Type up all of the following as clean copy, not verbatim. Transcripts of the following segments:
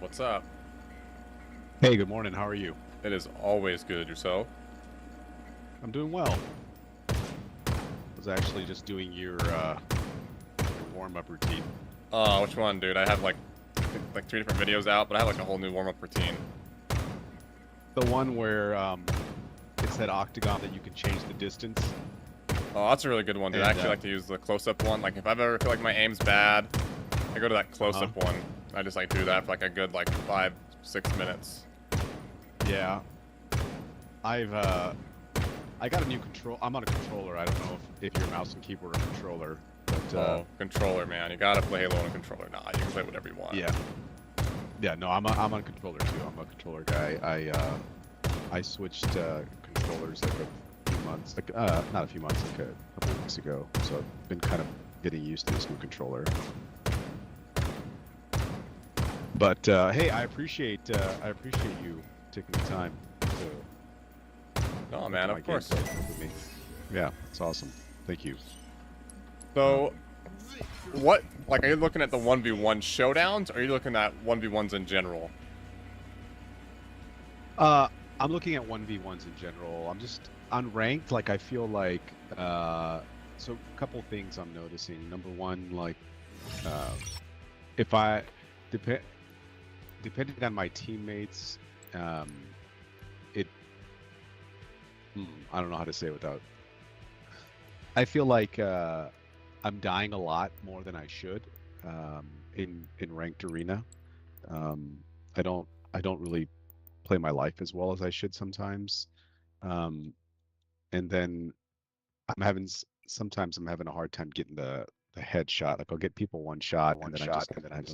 What's up? Hey, good morning. How are you? It is always good. Yourself? I'm doing well. I was actually just doing your warm-up routine. Oh, which one, dude? I have like 3 different videos out, but I have like a whole new warm-up routine. The one where it's that octagon that you can change the distance. Oh, that's a really good one, dude. I actually like to use the close-up one. Like, if I've ever feel like my aim's bad, I go to that close-up one. I just like do that for like a good 5-6 minutes. Yeah. I got a new control. I'm on a controller. I don't know if you're mouse and keyboard or controller. But, oh, controller, man. You gotta play Halo on a controller. Nah, you can play whatever you want. Yeah. Yeah, no, I'm on a controller too. I'm a controller guy. I switched controllers like a few months, not a few months, like a couple weeks ago. So I've been kind of getting used to this new controller. But hey, I appreciate you taking the time to. Oh man, of course. With me. Yeah, it's awesome. Thank you. So, what, are you looking at the 1v1 showdowns, or are you looking at 1v1s in general? I'm looking at 1v1s in general. I'm just unranked. Like, I feel like, so a couple things I'm noticing. Number one, like, if I, depending on my teammates, I don't know how to say it without, I feel like, I'm dying a lot more than I should in ranked arena. I don't really play my life as well as I should sometimes, and then sometimes I'm having a hard time getting the headshot. Like, I'll get people one shot, and then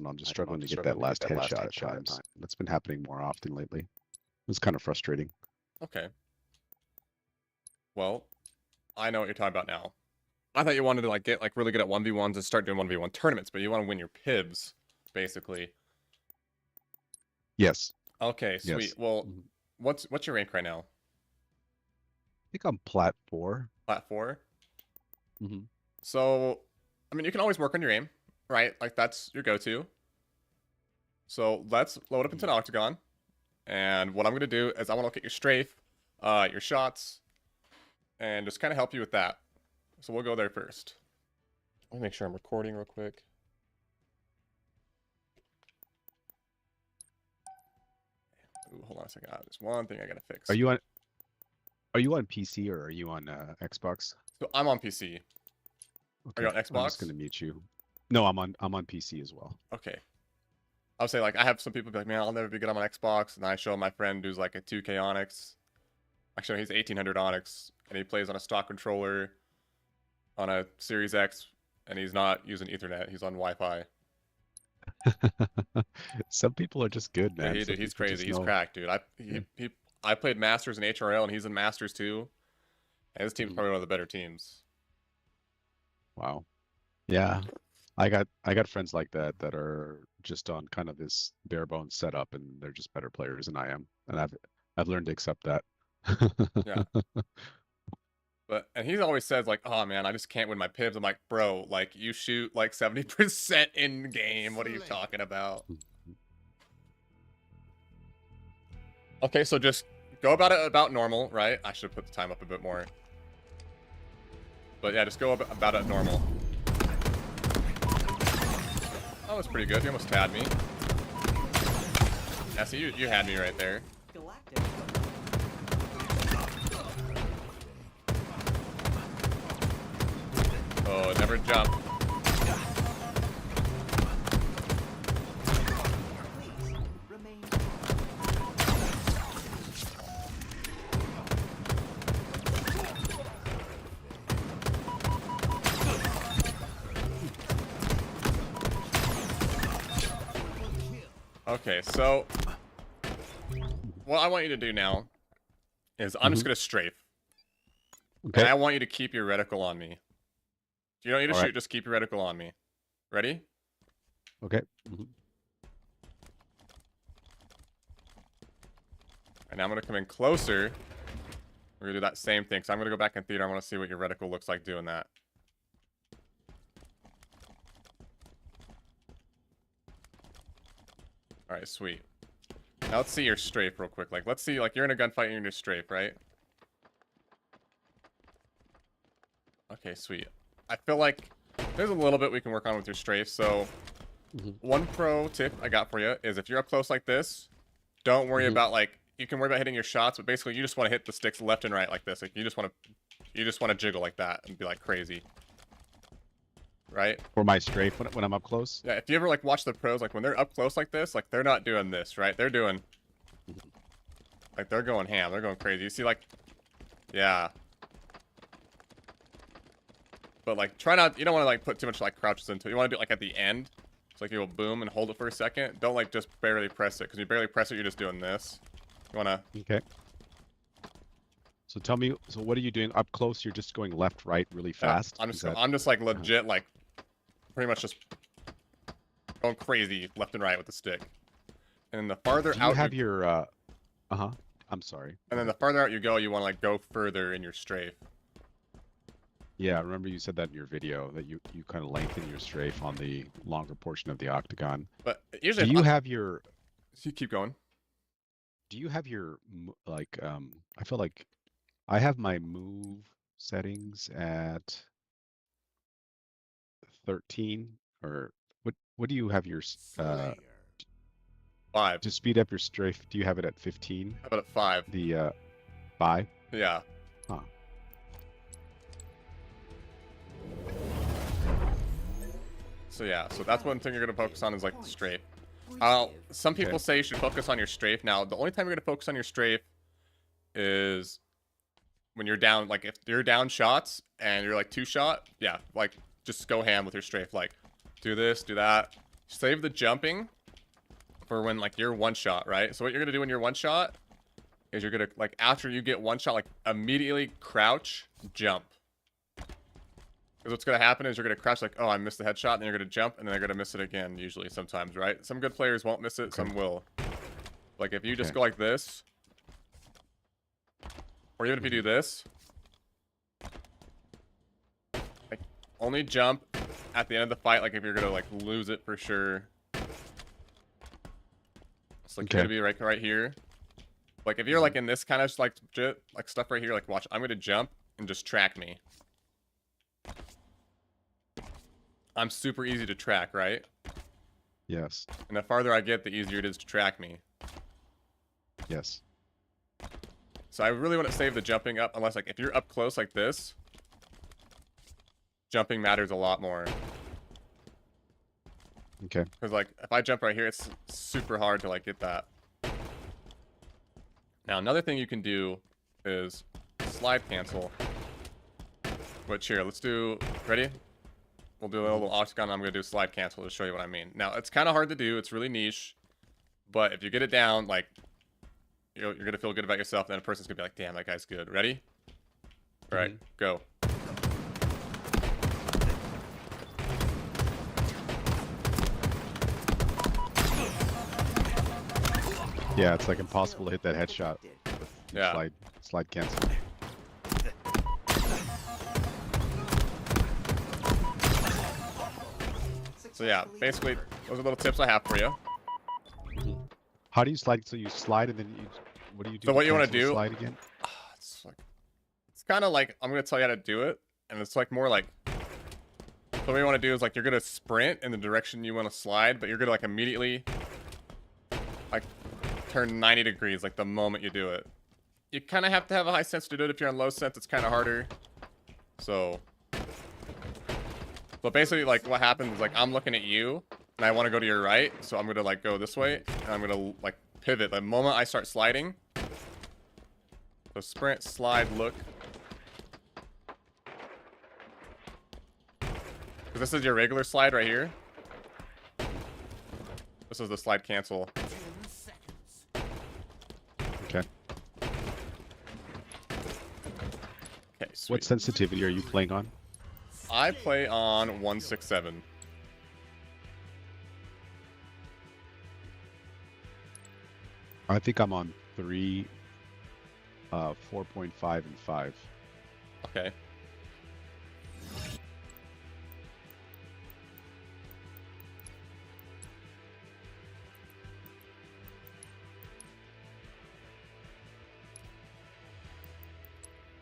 I'm just struggling to get that last headshot at times. That's been happening more often lately. It's kind of frustrating. Okay. Well, I know what you're talking about now. I thought you wanted to get really good at 1v1s and start doing 1v1 tournaments, but you want to win your PIBs, basically. Yes. Okay, sweet. Yes. Well, what's your rank right now? I think I'm plat 4. Plat 4? Mm-hmm. So, I mean, you can always work on your aim, right? Like, that's your go-to. So, let's load up into an octagon. And what I'm going to do is I want to look at your strafe, your shots, and just kind of help you with that. So we'll go there first. Let me make sure I'm recording real quick. Ooh, hold on a second. There's one thing I gotta fix. Are you on PC or are you on Xbox? So I'm on PC. Okay. Are you on Xbox? I'm just gonna mute you. No, I'm on PC as well. Okay. I'll say, I have some people be like, man, I'll never be good on Xbox, and I show my friend who's like a 2K Onyx. Actually, he's 1800 Onyx, and he plays on a stock controller on a Series X, and he's not using Ethernet. He's on Wi-Fi. Some people are just good, man. Yeah, dude, he's crazy. He's cracked, dude. I played Masters in HRL, and he's in Masters too. And his team's probably one of the better teams. Wow. Yeah, I got friends like that are just on kind of this bare bones setup, and they're just better players than I am, and I've learned to accept that. Yeah. And he always says oh man, I just can't win my PIBs. I'm like, bro, you shoot 70% in game. What are you talking about? Okay, so just go about normal, right? I should put the time up a bit more. But yeah, just go about it normal. Oh, that's pretty good. You almost had me. Yeah, see, you had me right there. Oh, never jump. Okay, so what I want you to do now is I'm just gonna strafe. Okay. And I want you to keep your reticle on me. You don't need to All shoot, right. just keep your reticle on me. Ready? Okay. Mhm. And now I'm gonna come in closer. We're gonna do that same thing. So I'm gonna go back in theater. I want to see what your reticle looks like doing that. All right, sweet. Now let's see your strafe real quick. Like, let's see, like, you're in a gunfight and you're in your strafe, right? Okay, sweet. I feel like there's a little bit we can work on with your strafe. So, Mhm. one pro tip I got for you is if you're up close like this, don't worry Mhm. about like you can worry about hitting your shots, but basically you just want to hit the sticks left and right like this. Like you just want to jiggle like that and be like crazy, right? For my strafe when I'm up close. Yeah. If you ever like watch the pros, like when they're up close like this, like they're not doing this, right? They're doing like they're going ham. They're going crazy. You see, like, yeah. But like, try not. You don't want to like put too much like crouches into it. You want to do it like at the end. It's like you'll boom and hold it for a second. Don't like just barely press it, because you barely press it, you're just doing this. You wanna. Okay. So tell me, so what are you doing up close? You're just going left, right, really fast. I'm Is just. that- I'm just like legit like, pretty much just going crazy left and right with the stick. And then the farther Do you out. have your? Uh-huh. I'm sorry. And then the farther out you go, you want to like go further in your strafe. Yeah, I remember you said that in your video that you kind of lengthen your strafe on the longer portion of the octagon. But usually, Do you have your? You keep going. Do you have your like? I feel like I have my move settings at 13 or what? What do you have your? Uh, 5. to speed up your strafe, do you have it at 15? How about at 5? The 5? Yeah. Huh. So yeah, so that's one thing you're gonna focus on is like the strafe. Some people Okay. say you should focus on your strafe. Now, the only time you're gonna focus on your strafe is when you're down. Like if you're down shots and you're like 2-shot, yeah, like just go ham with your strafe. Like do this, do that. Save the jumping for when like you're 1-shot, right? So what you're gonna do when you're 1-shot is you're gonna like after you get 1-shot, like immediately crouch, jump. Because what's going to happen is you're going to crouch like, oh, I missed the headshot, and then you're going to jump, and then they're going to miss it again, usually, sometimes, right? Some good players won't miss it, Okay. some will. Like, if you just Okay. go like this, or even if you do this, like, only jump at the end of the fight, like, if you're going to, like, lose it for sure. It's like, you're going to be right here. Like, if you're, like, in this kind of, like stuff right here, like, watch, I'm going to jump and just track me. I'm super easy to track, right? Yes. And the farther I get, the easier it is to track me. Yes. So I really want to save the jumping up, unless, like, if you're up close like this, jumping matters a lot more. Okay. Because, like, if I jump right here, it's super hard to, like, get that. Now, another thing you can do is slide cancel. Which, here, let's do... Ready? We'll do a little octagon, and I'm going to do slide cancel to show you what I mean. Now, it's kind of hard to do. It's really niche. But if you get it down, like, you're going to feel good about yourself. Then a person's going to be like, damn, that guy's good. Ready? All right, go. Yeah, it's like impossible to hit that headshot with Yeah. slide cancel. So, yeah, basically, those are little tips I have for you. How do you slide? So you slide and then you, what do you do? So what you wanna cancel the do- Slide again? It's like, it's kind of like, I'm going to tell you how to do it. And it's like more like, so what you want to do is like, you're going to sprint in the direction you want to slide, but you're going to like immediately like turn 90 degrees like the moment you do it. You kind of have to have a high sense to do it. If you're on low sense, it's kind of harder. So basically like what happens is like, I'm looking at you and I want to go to your right. So I'm going to like go this way and I'm going to like pivot the moment I start sliding. So sprint, slide, look. This is your regular slide right here. This is the slide cancel. Okay. Okay, What sensitivity are you playing on? I play on 167. I think I'm on 3, 4.5, and 5. Okay.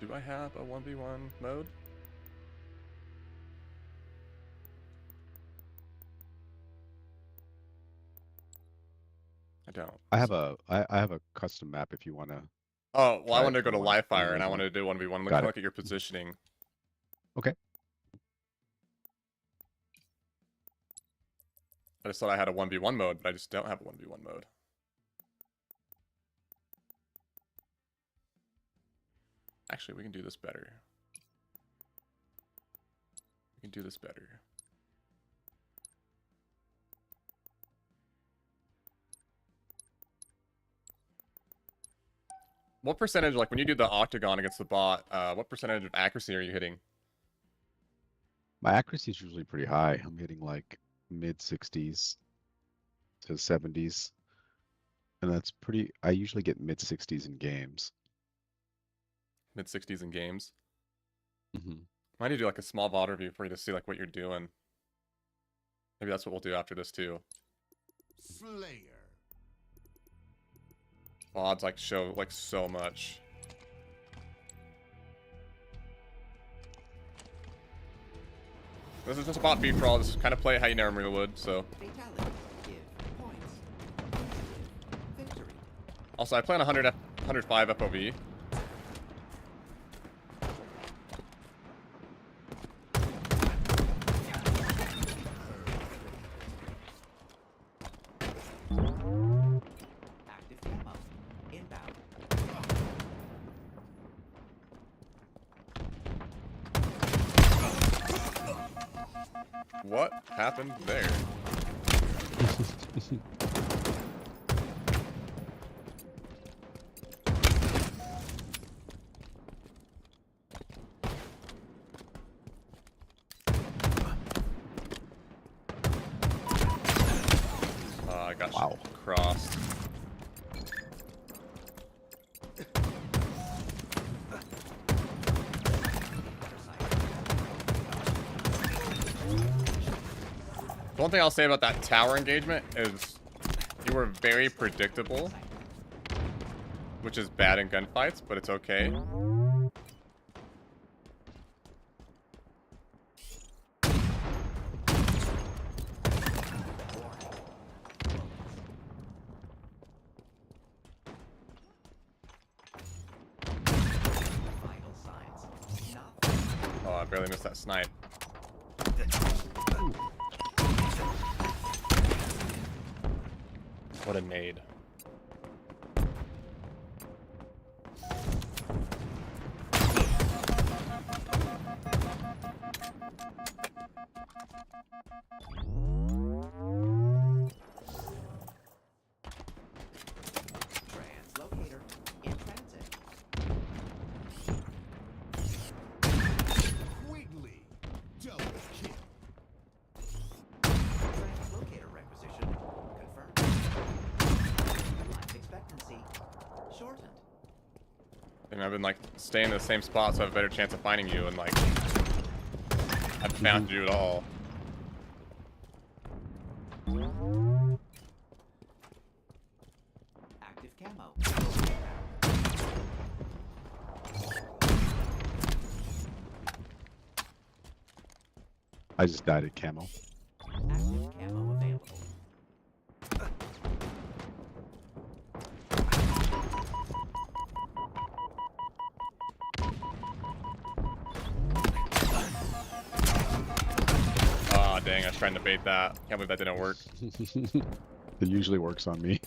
Do I have a 1v1 mode? I don't. I have a custom map if you want to. Oh, well, I Try wanted to it go to for one- live fire one and I v1. wanted to do 1v1. Got it. Look at your positioning. Okay. I just thought I had a 1v1 mode, but I just don't have a 1v1 mode. Actually, we can do this better. We can do this better. What percentage, like when you do the octagon against the bot, what percentage of accuracy are you hitting? My accuracy is usually pretty high. I'm hitting like mid 60s to 70s, and that's pretty. I usually get mid 60s in games. Mid 60s in games? Mm-hmm. I need to do like a small VOD review for you to see like what you're doing. Maybe that's what we'll do after this too. Slayer. VODs like show like so much. This is just a bot beat for all. Just kind of play it how you normally would. So Fatality. Give points. Victory. also I play on 105 FOV. Active camo. Inbound. What happened there? I got Wow. crossed. The one thing I'll say about that tower engagement is you were very predictable, which is bad in gunfights, but it's okay. Vital signs. Nothing. Oh, I barely missed that snipe. What a nade. Translocator. In transit. Quigley, double kill. Translocator requisition. Confirmed. Life expectancy. Shortened. And I've been like staying in the same spot so I have a better chance of finding you, and like I haven't found you at all. Active camo. I just died at camo. Active camo available. Ah, dang, I was trying to bait that. Can't believe that didn't work. It usually works on me.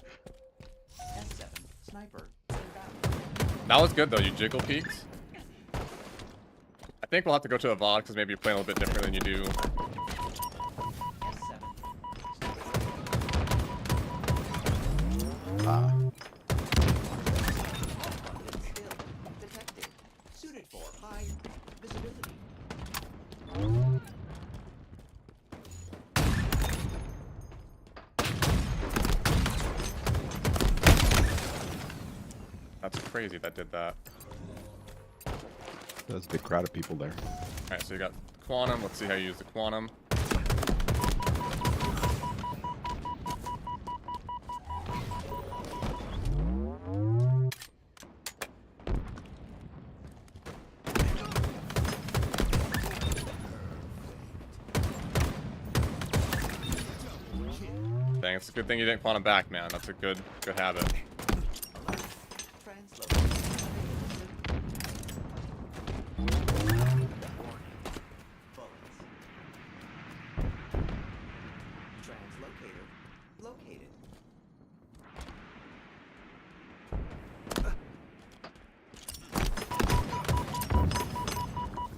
S7. Sniper. Inbound. That was good though, you jiggle peeks. I think we'll have to go to a VOD because maybe you're playing a little bit different than you do. S7. Ah, Still detected. Suited for high crazy that did that. There's a big crowd of people there. Alright, so you got Quantum. Let's see how you use the Quantum. Dang, it's a good thing you didn't Quantum back, man. That's a good habit. Translate. Bullets. Translocator located.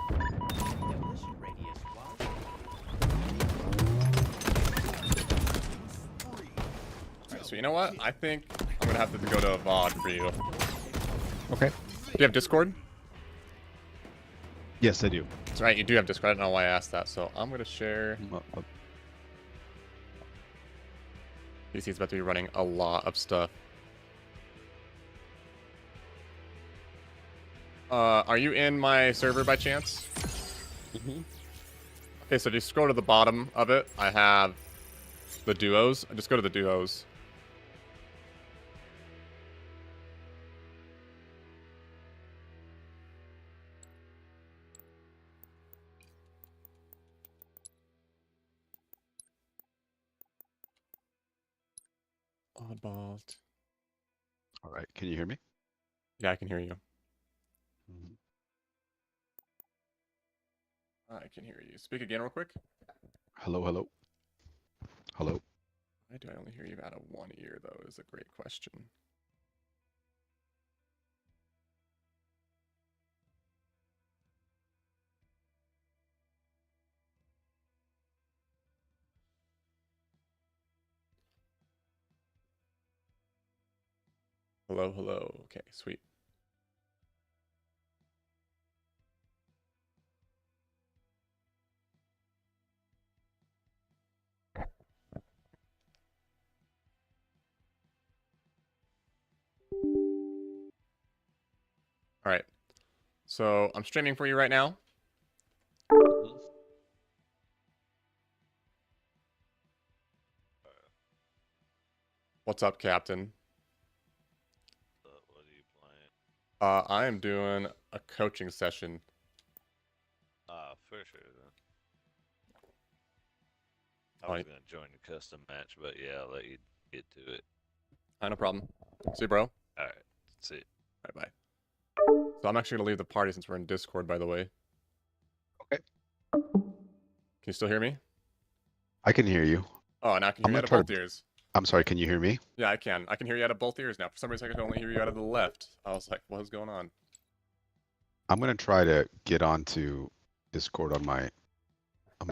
Demolition radius was Alright, so you know what? I think I'm gonna have to go to a VOD for you. Okay. Do you have Discord? Yes, I do. That's right, you do have Discord. I don't know why I asked that. So I'm gonna share. PC's about to be running a lot of stuff. Are you in my server by chance? Okay, so if you scroll to the bottom of it, I have the duos. Just go to the duos. Oddball. All right. Can you hear me? Yeah, I can hear you. Mhm. I can hear you. Speak again real quick. Hello, hello. Hello. Why do I only hear you out of one ear, though, is a great question. Hello, hello. Okay, sweet. All right. So I'm streaming for you right now. What's up, Captain? What are you playing? I am doing a coaching session. For sure then. I Fine. was gonna join the custom match, but yeah, I'll let you get to it. No problem. See you, bro. Alright, that's it. Bye bye. So I'm actually gonna leave the party since we're in Discord, by the way. Okay. Can you still hear me? I can hear you. Oh, now I can I'm hear you out gonna of try both to- ears. I'm sorry. Can you hear me? Yeah, I can. I can hear you out of both ears now. For some reason, I can only hear you out of the left. I was like, what is going on? I'm gonna try to get onto Discord on my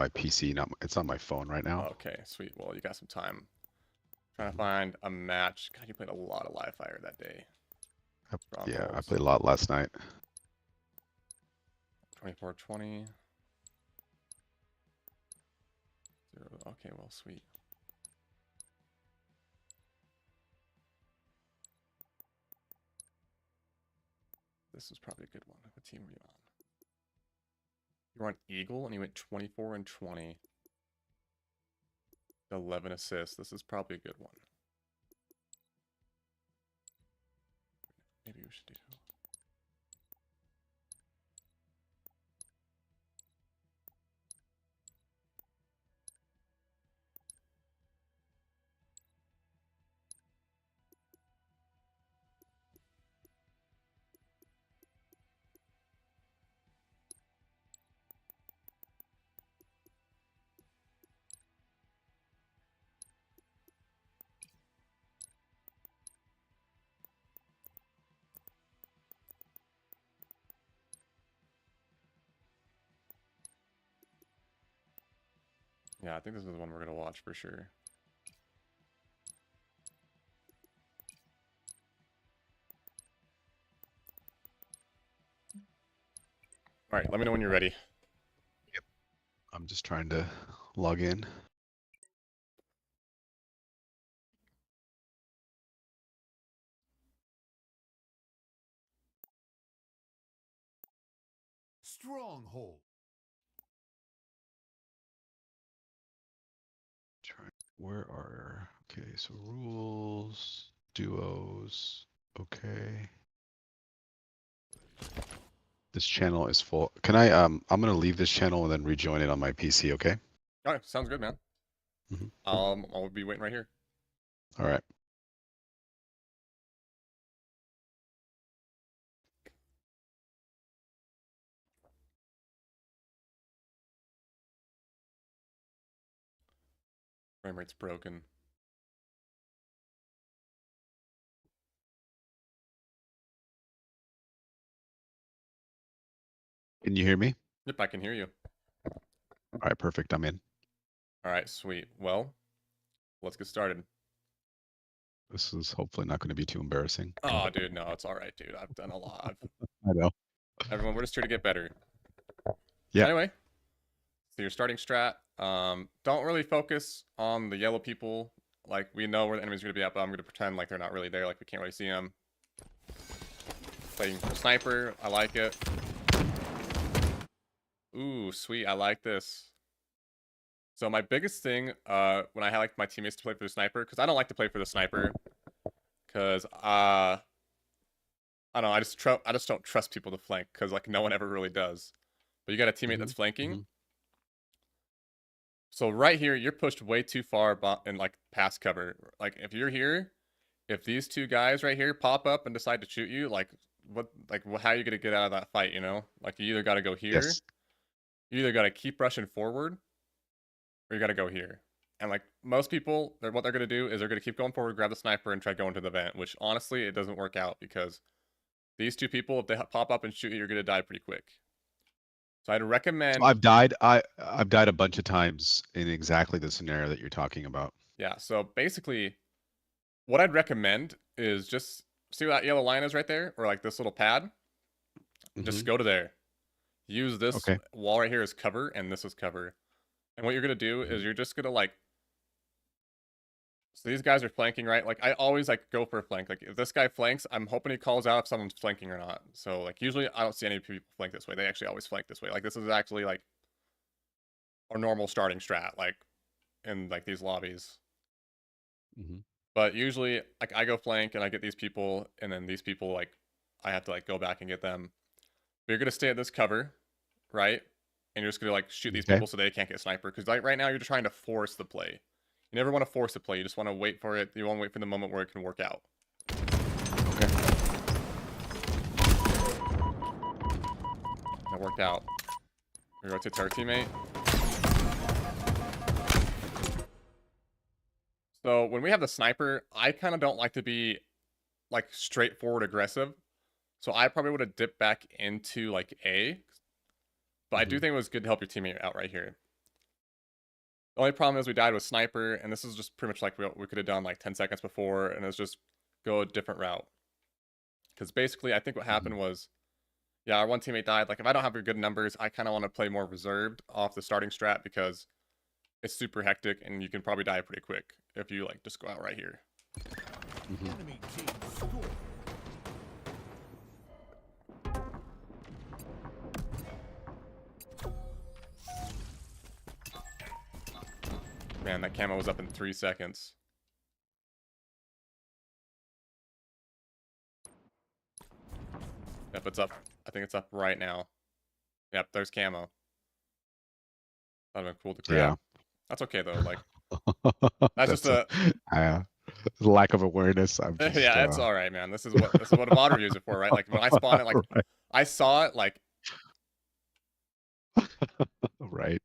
PC. It's on my phone right now. Okay, sweet. Well, you got some time. Trying to find a match. God, you played a lot of Live Fire that day. Yeah, I Strongholds. played a lot last night. 24-20. Okay, well, sweet. This was probably a good one. What team were you on? You were on Eagle and you went 24-20. 11 assists. This is probably a good one. Maybe we should do. Yeah, I think this is the one we're gonna watch for sure. All right, let me know when you're ready. I'm just trying to log in. stronghold. Where are, okay, so rules, duos, okay. This channel is full. Can I'm gonna leave this channel and then rejoin it on my PC, okay? All right, sounds good, man. Mhm. I'll be waiting right here. All right. Frame rate's broken. Can you hear me? Yep, I can hear you. All right, perfect. I'm in. All right, sweet. Well, let's get started. This is hopefully not going to be too embarrassing. Oh, dude, no, it's all right, dude. I've done a lot. I know. Everyone, we're just here to get better. Yeah. Anyway, so your starting strat. Don't really focus on the yellow people. Like, we know where the enemy's going to be at, but I'm going to pretend like they're not really there. Like, we can't really see them. Playing for sniper. I like it. Ooh, sweet. I like this. So my biggest thing, when I like my teammates to play for the sniper, because I don't like to play for the sniper, because I don't know, I just don't trust people to flank, because like no one ever really does. But you got a teammate that's flanking. So right here, you're pushed way too far in like past cover. Like if you're here, if these two guys right here pop up and decide to shoot you, like how are you gonna get out of that fight? You know, like you either got to go here, Yes. you either got to keep rushing forward, or you got to go here. And like most people, what they're gonna do is they're gonna keep going forward, grab the sniper, and try going to the vent. Which honestly, it doesn't work out because these two people, if they pop up and shoot you, you're gonna die pretty quick. So I'd recommend. So I've died a bunch of times in exactly the scenario that you're talking about. Yeah, so basically, what I'd recommend is just see where that yellow line is right there, or like this little pad. Just go to there. Use this Okay. wall right here as cover, and this is cover. And what you're gonna do is you're just gonna like. So these guys are flanking, right? Like I always like go for a flank. Like if this guy flanks, I'm hoping he calls out if someone's flanking or not. So like usually I don't see any people flank this way. They actually always flank this way. Like this is actually like our normal starting strat, like in like these lobbies. But usually like I go flank and I get these people, and then these people like I have to like go back and get them. But you're gonna stay at this cover, right? And you're just gonna like shoot these people so they can't get sniper. Because like right now you're just trying to force the play. You never want to force the play. You just want to wait for it. You want to wait for the moment where it can work out. Okay. That worked out. We rotate to our teammate. So when we have the sniper, I kind of don't like to be like straightforward aggressive. So I probably would have dipped back into like A. But I do think it was good to help your teammate out right here. The only problem is we died with sniper, and this is just pretty much like we could have done like 10 seconds before, and it's just go a different route. Because basically, I think what happened was, yeah, our one teammate died. Like if I don't have good numbers, I kind of want to play more reserved off the starting strat because it's super hectic, and you can probably die pretty quick if you like just go out right here. Enemy team score. Man, that camo was up in 3 seconds. Yep, it's up. I think it's up right now. Yep, there's camo. That'd have been cool to grab. Yeah. That's okay though. Like that's just a lack of awareness. I'm just, yeah, it's all right, man. This is what a mod reviews are for, right? Like when I spawn it, like right. I saw it, like Right.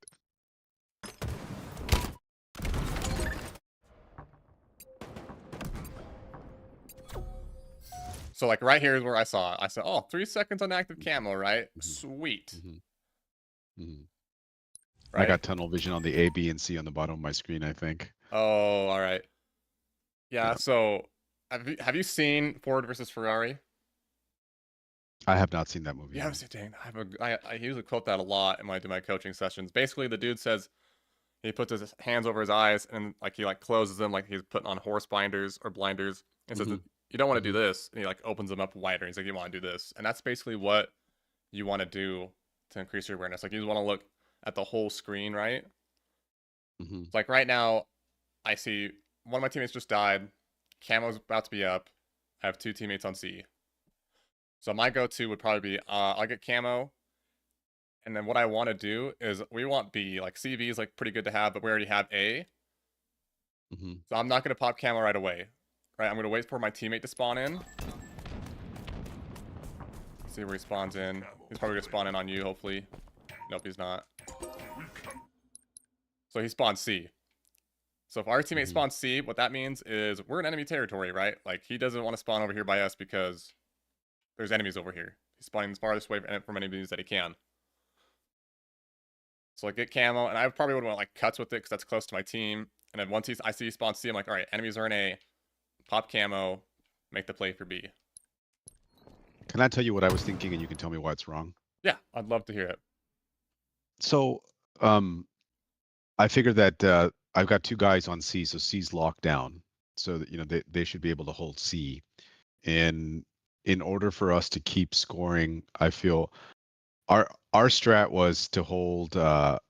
so like right here is where I saw it. I said, oh, 3 seconds on active camo, right? Sweet. I Right? got tunnel vision on the A, B, and C on the bottom of my screen, I think. Oh, all right. Yeah. Yeah. So have you seen Ford versus Ferrari? I have not seen that movie. Yeah, no. I was dang. I usually quote that a lot in my coaching sessions. Basically, the dude says he puts his hands over his eyes and like he like closes them like he's putting on horse binders or blinders and says you don't want to do this, and he like opens them up wider. He's like, you want to do this, and that's basically what you want to do to increase your awareness. Like you just want to look at the whole screen, right? Hmm. Like right now, I see one of my teammates just died. Camo's about to be up. I have 2 teammates on C. So my go-to would probably be I'll get camo. And then what I want to do is we want B. Like CV is like pretty good to have, but we already have A. Hmm. So I'm not going to pop camo right away. Right, I'm going to wait for my teammate to spawn in. See where he spawns in. He's probably going to spawn in on you, hopefully. Nope, he's not. So he spawns C. So if our teammate spawns C, what that means is we're in enemy territory, right? Like he doesn't want to spawn over here by us because there's enemies over here. He's spawning the farthest away from enemies that he can. So like get camo, and I probably would want like cuts with it because that's close to my team. And then once I see spawn C, I'm like, all right, enemies are in A. Pop camo, make the play for B. Can I tell you what I was thinking, and you can tell me why it's wrong? Yeah, I'd love to hear it. So, I figured that I've got 2 guys on C, so C's locked down, so that they should be able to hold C. And in order for us to keep scoring, I feel our strat was to hold the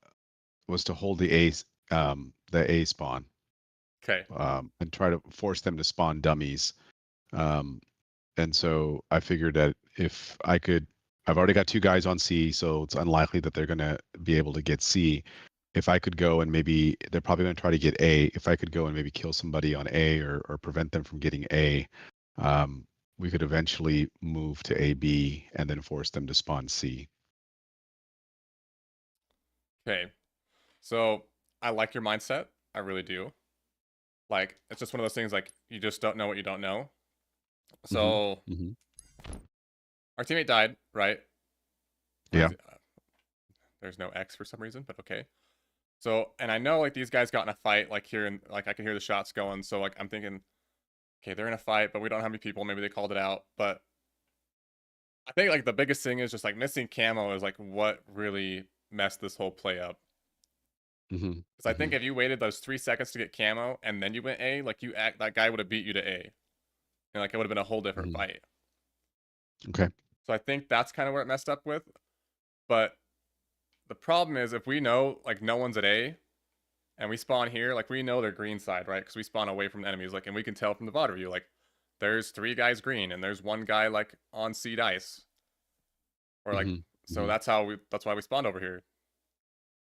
A spawn, Okay. and try to force them to spawn dummies. And so I figured that if I could, I've already got 2 guys on C, so it's unlikely that they're gonna be able to get C. If I could go and maybe they're probably gonna try to get A. If I could go and maybe kill somebody on A or prevent them from getting A, we could eventually move to AB and then force them to spawn C. Okay. So I like your mindset. I really do. Like it's just one of those things like you just don't know what you don't know. So Mm-hmm. our teammate died, right? Yeah. There's no X for some reason, but okay. So, and I know like these guys got in a fight like here, and like I can hear the shots going. So like I'm thinking, okay, they're in a fight, but we don't have any people. Maybe they called it out. But I think like the biggest thing is just like missing camo is like what really messed this whole play up. Mm-hmm. Because I think if you waited those 3 seconds to get camo and then you went A, like that guy would have beat you to A. And like it would have been a whole different fight. Okay. So I think that's kind of where it messed up with. But the problem is if we know like no one's at A and we spawn here, like we know they're green side, right? Because we spawn away from the enemies, like, and we can tell from the VOD review, like there's 3 guys green and there's 1 guy like on seed ice. Or like, so that's why we spawned over here.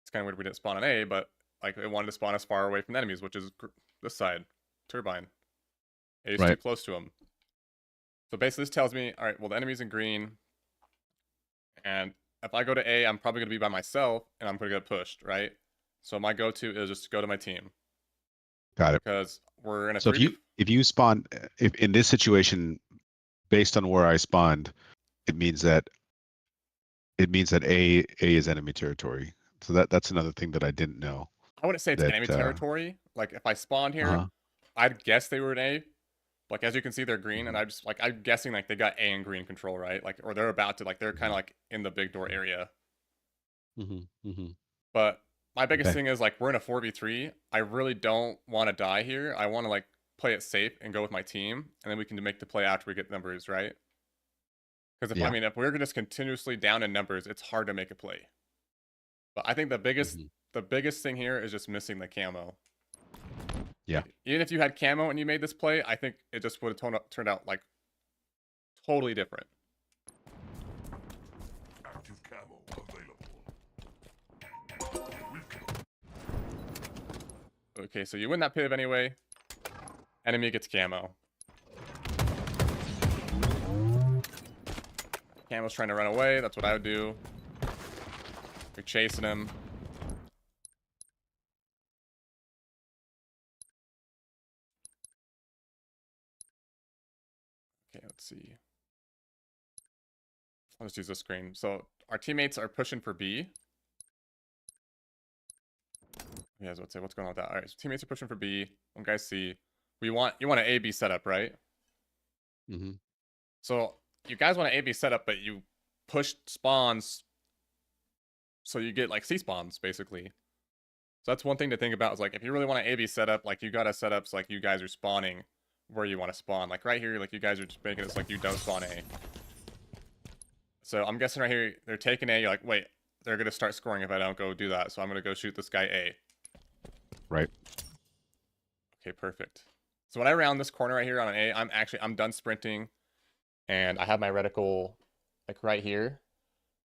It's kind of weird we didn't spawn on A, but like it wanted to spawn us far away from the enemies, which is this side, Turbine. A is too close to him. So basically this tells me, all right, well the enemy's in green, and if I go to A, I'm probably gonna be by myself, and I'm gonna get pushed, right? So my go-to is just to go to my team. Got it. Because we're in a So if you spawn, if in this situation, based on where I spawned, it means that A is enemy territory. So that's another thing that I didn't know. I wouldn't say it's enemy territory. Like if I spawned here, I'd guess they were in A. Like as you can see, they're green, and I'm guessing like they got A and green control, right? Like, or they're about to, like they're kind of like in the big door area. But my biggest thing is like we're in a 4v3. I really don't want to die here. I want to like play it safe and go with my team, and then we can make the play after we get numbers, right? Because if I mean if we're just continuously down in numbers, it's hard to make a play. But I think the biggest thing here is just missing the camo. Yeah. Even if you had camo and you made this play, I think it just would have turned out like totally different. Active camo available. Okay, so you win that pivot anyway. Enemy gets camo. Camo's trying to run away. That's what I would do. You're chasing him. Okay, let's see. I'll just use this screen. So our teammates are pushing for B. Yeah, let's say what's going on with that. All right, so teammates are pushing for B. 1 guy's C. You want an A/B setup, right? So you guys want an A/B setup, but you push spawns, so you get like C spawns basically. So that's one thing to think about. Is like if you really want an A/B setup, like you gotta set up so like you guys are spawning where you want to spawn. Like right here, like you guys are just making it so like you don't spawn A. So I'm guessing right here they're taking A. You're like, wait, they're gonna start scoring if I don't go do that. So I'm gonna go shoot this guy A. Right. Okay, perfect. So when I round this corner right here on an A, I'm done sprinting, and I have my reticle like right here,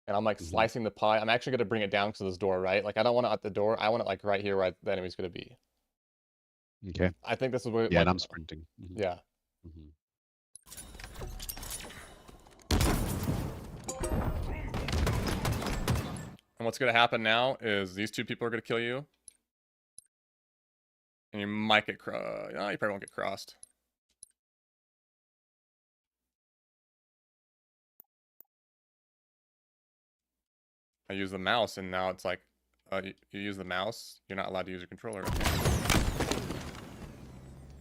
and I'm like Mhm. slicing the pie. I'm actually gonna bring it down to this door, right? Like I don't want it at the door. I want it like right here where the enemy's gonna be. Okay. I think this is what Yeah, like, and I'm sprinting. Mhm. yeah. Mhm. And what's gonna happen now is these two people are gonna kill you. And you might get no, you probably won't get crossed. I use the mouse, and now it's like, you use the mouse, you're not allowed to use your controller.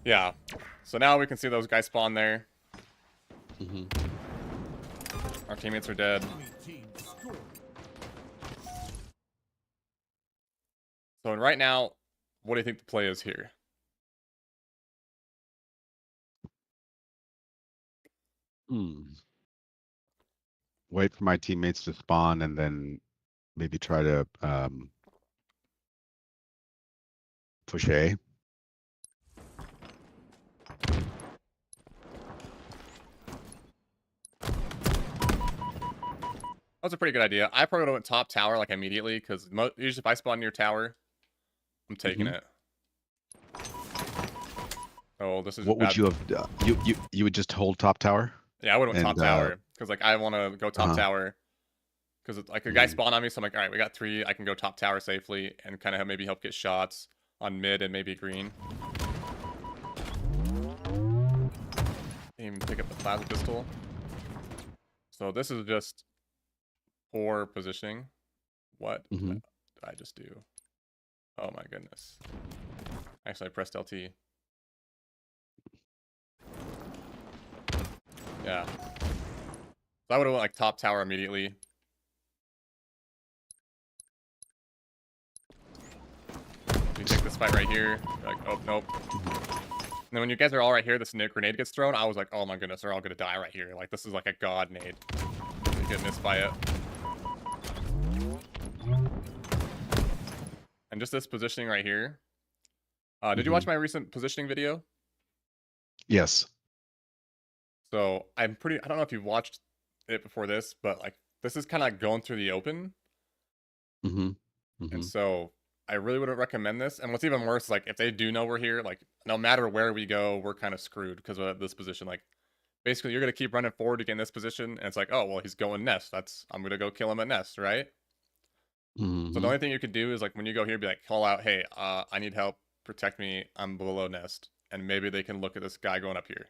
Yeah. So now we can see those guys spawn there. Mhm. Our teammates are dead. So right now, what do you think the play is here? Hmm. Wait for my teammates to spawn and then maybe try to push A. That's a pretty good idea. I probably would have went top tower like immediately, because usually if I spawn near tower, I'm taking Mhm. it. Oh, this is What would bad. you have? You would just hold top tower? Yeah, I would have went top and, tower, because like I want to go top uh-huh. tower. Because like a guy Mhm. spawned on me, so I'm like, all right, we got 3. I can go top tower safely and kind of maybe help get shots on mid and maybe green. Even pick up the plasma pistol. So this is just poor positioning. What Mhm. did I just do? Oh my goodness. Actually, I pressed LT. Yeah. So I would have went like top tower immediately. You take this fight right here. You're like, oh, nope. And then when you guys are all right here, this grenade gets thrown. I was like, oh my goodness, they're all gonna die right here. Like this is like a god nade. You get missed by it. And just this positioning right here. Did you watch my recent positioning video? Yes. So I don't know if you've watched it before this, but like this is kind of like going through the open. Mhm. And Mhm. so I really wouldn't recommend this. And what's even worse, like if they do know we're here, like no matter where we go, we're kind of screwed because of this position. Like basically you're gonna keep running forward to get in this position, and it's like, oh well, he's going nest. I'm gonna go kill him at nest, right? So the Mhm. only thing you could do is like when you go here, be like, call out, hey, I need help, protect me, I'm below nest, and maybe they can look at this guy going up here.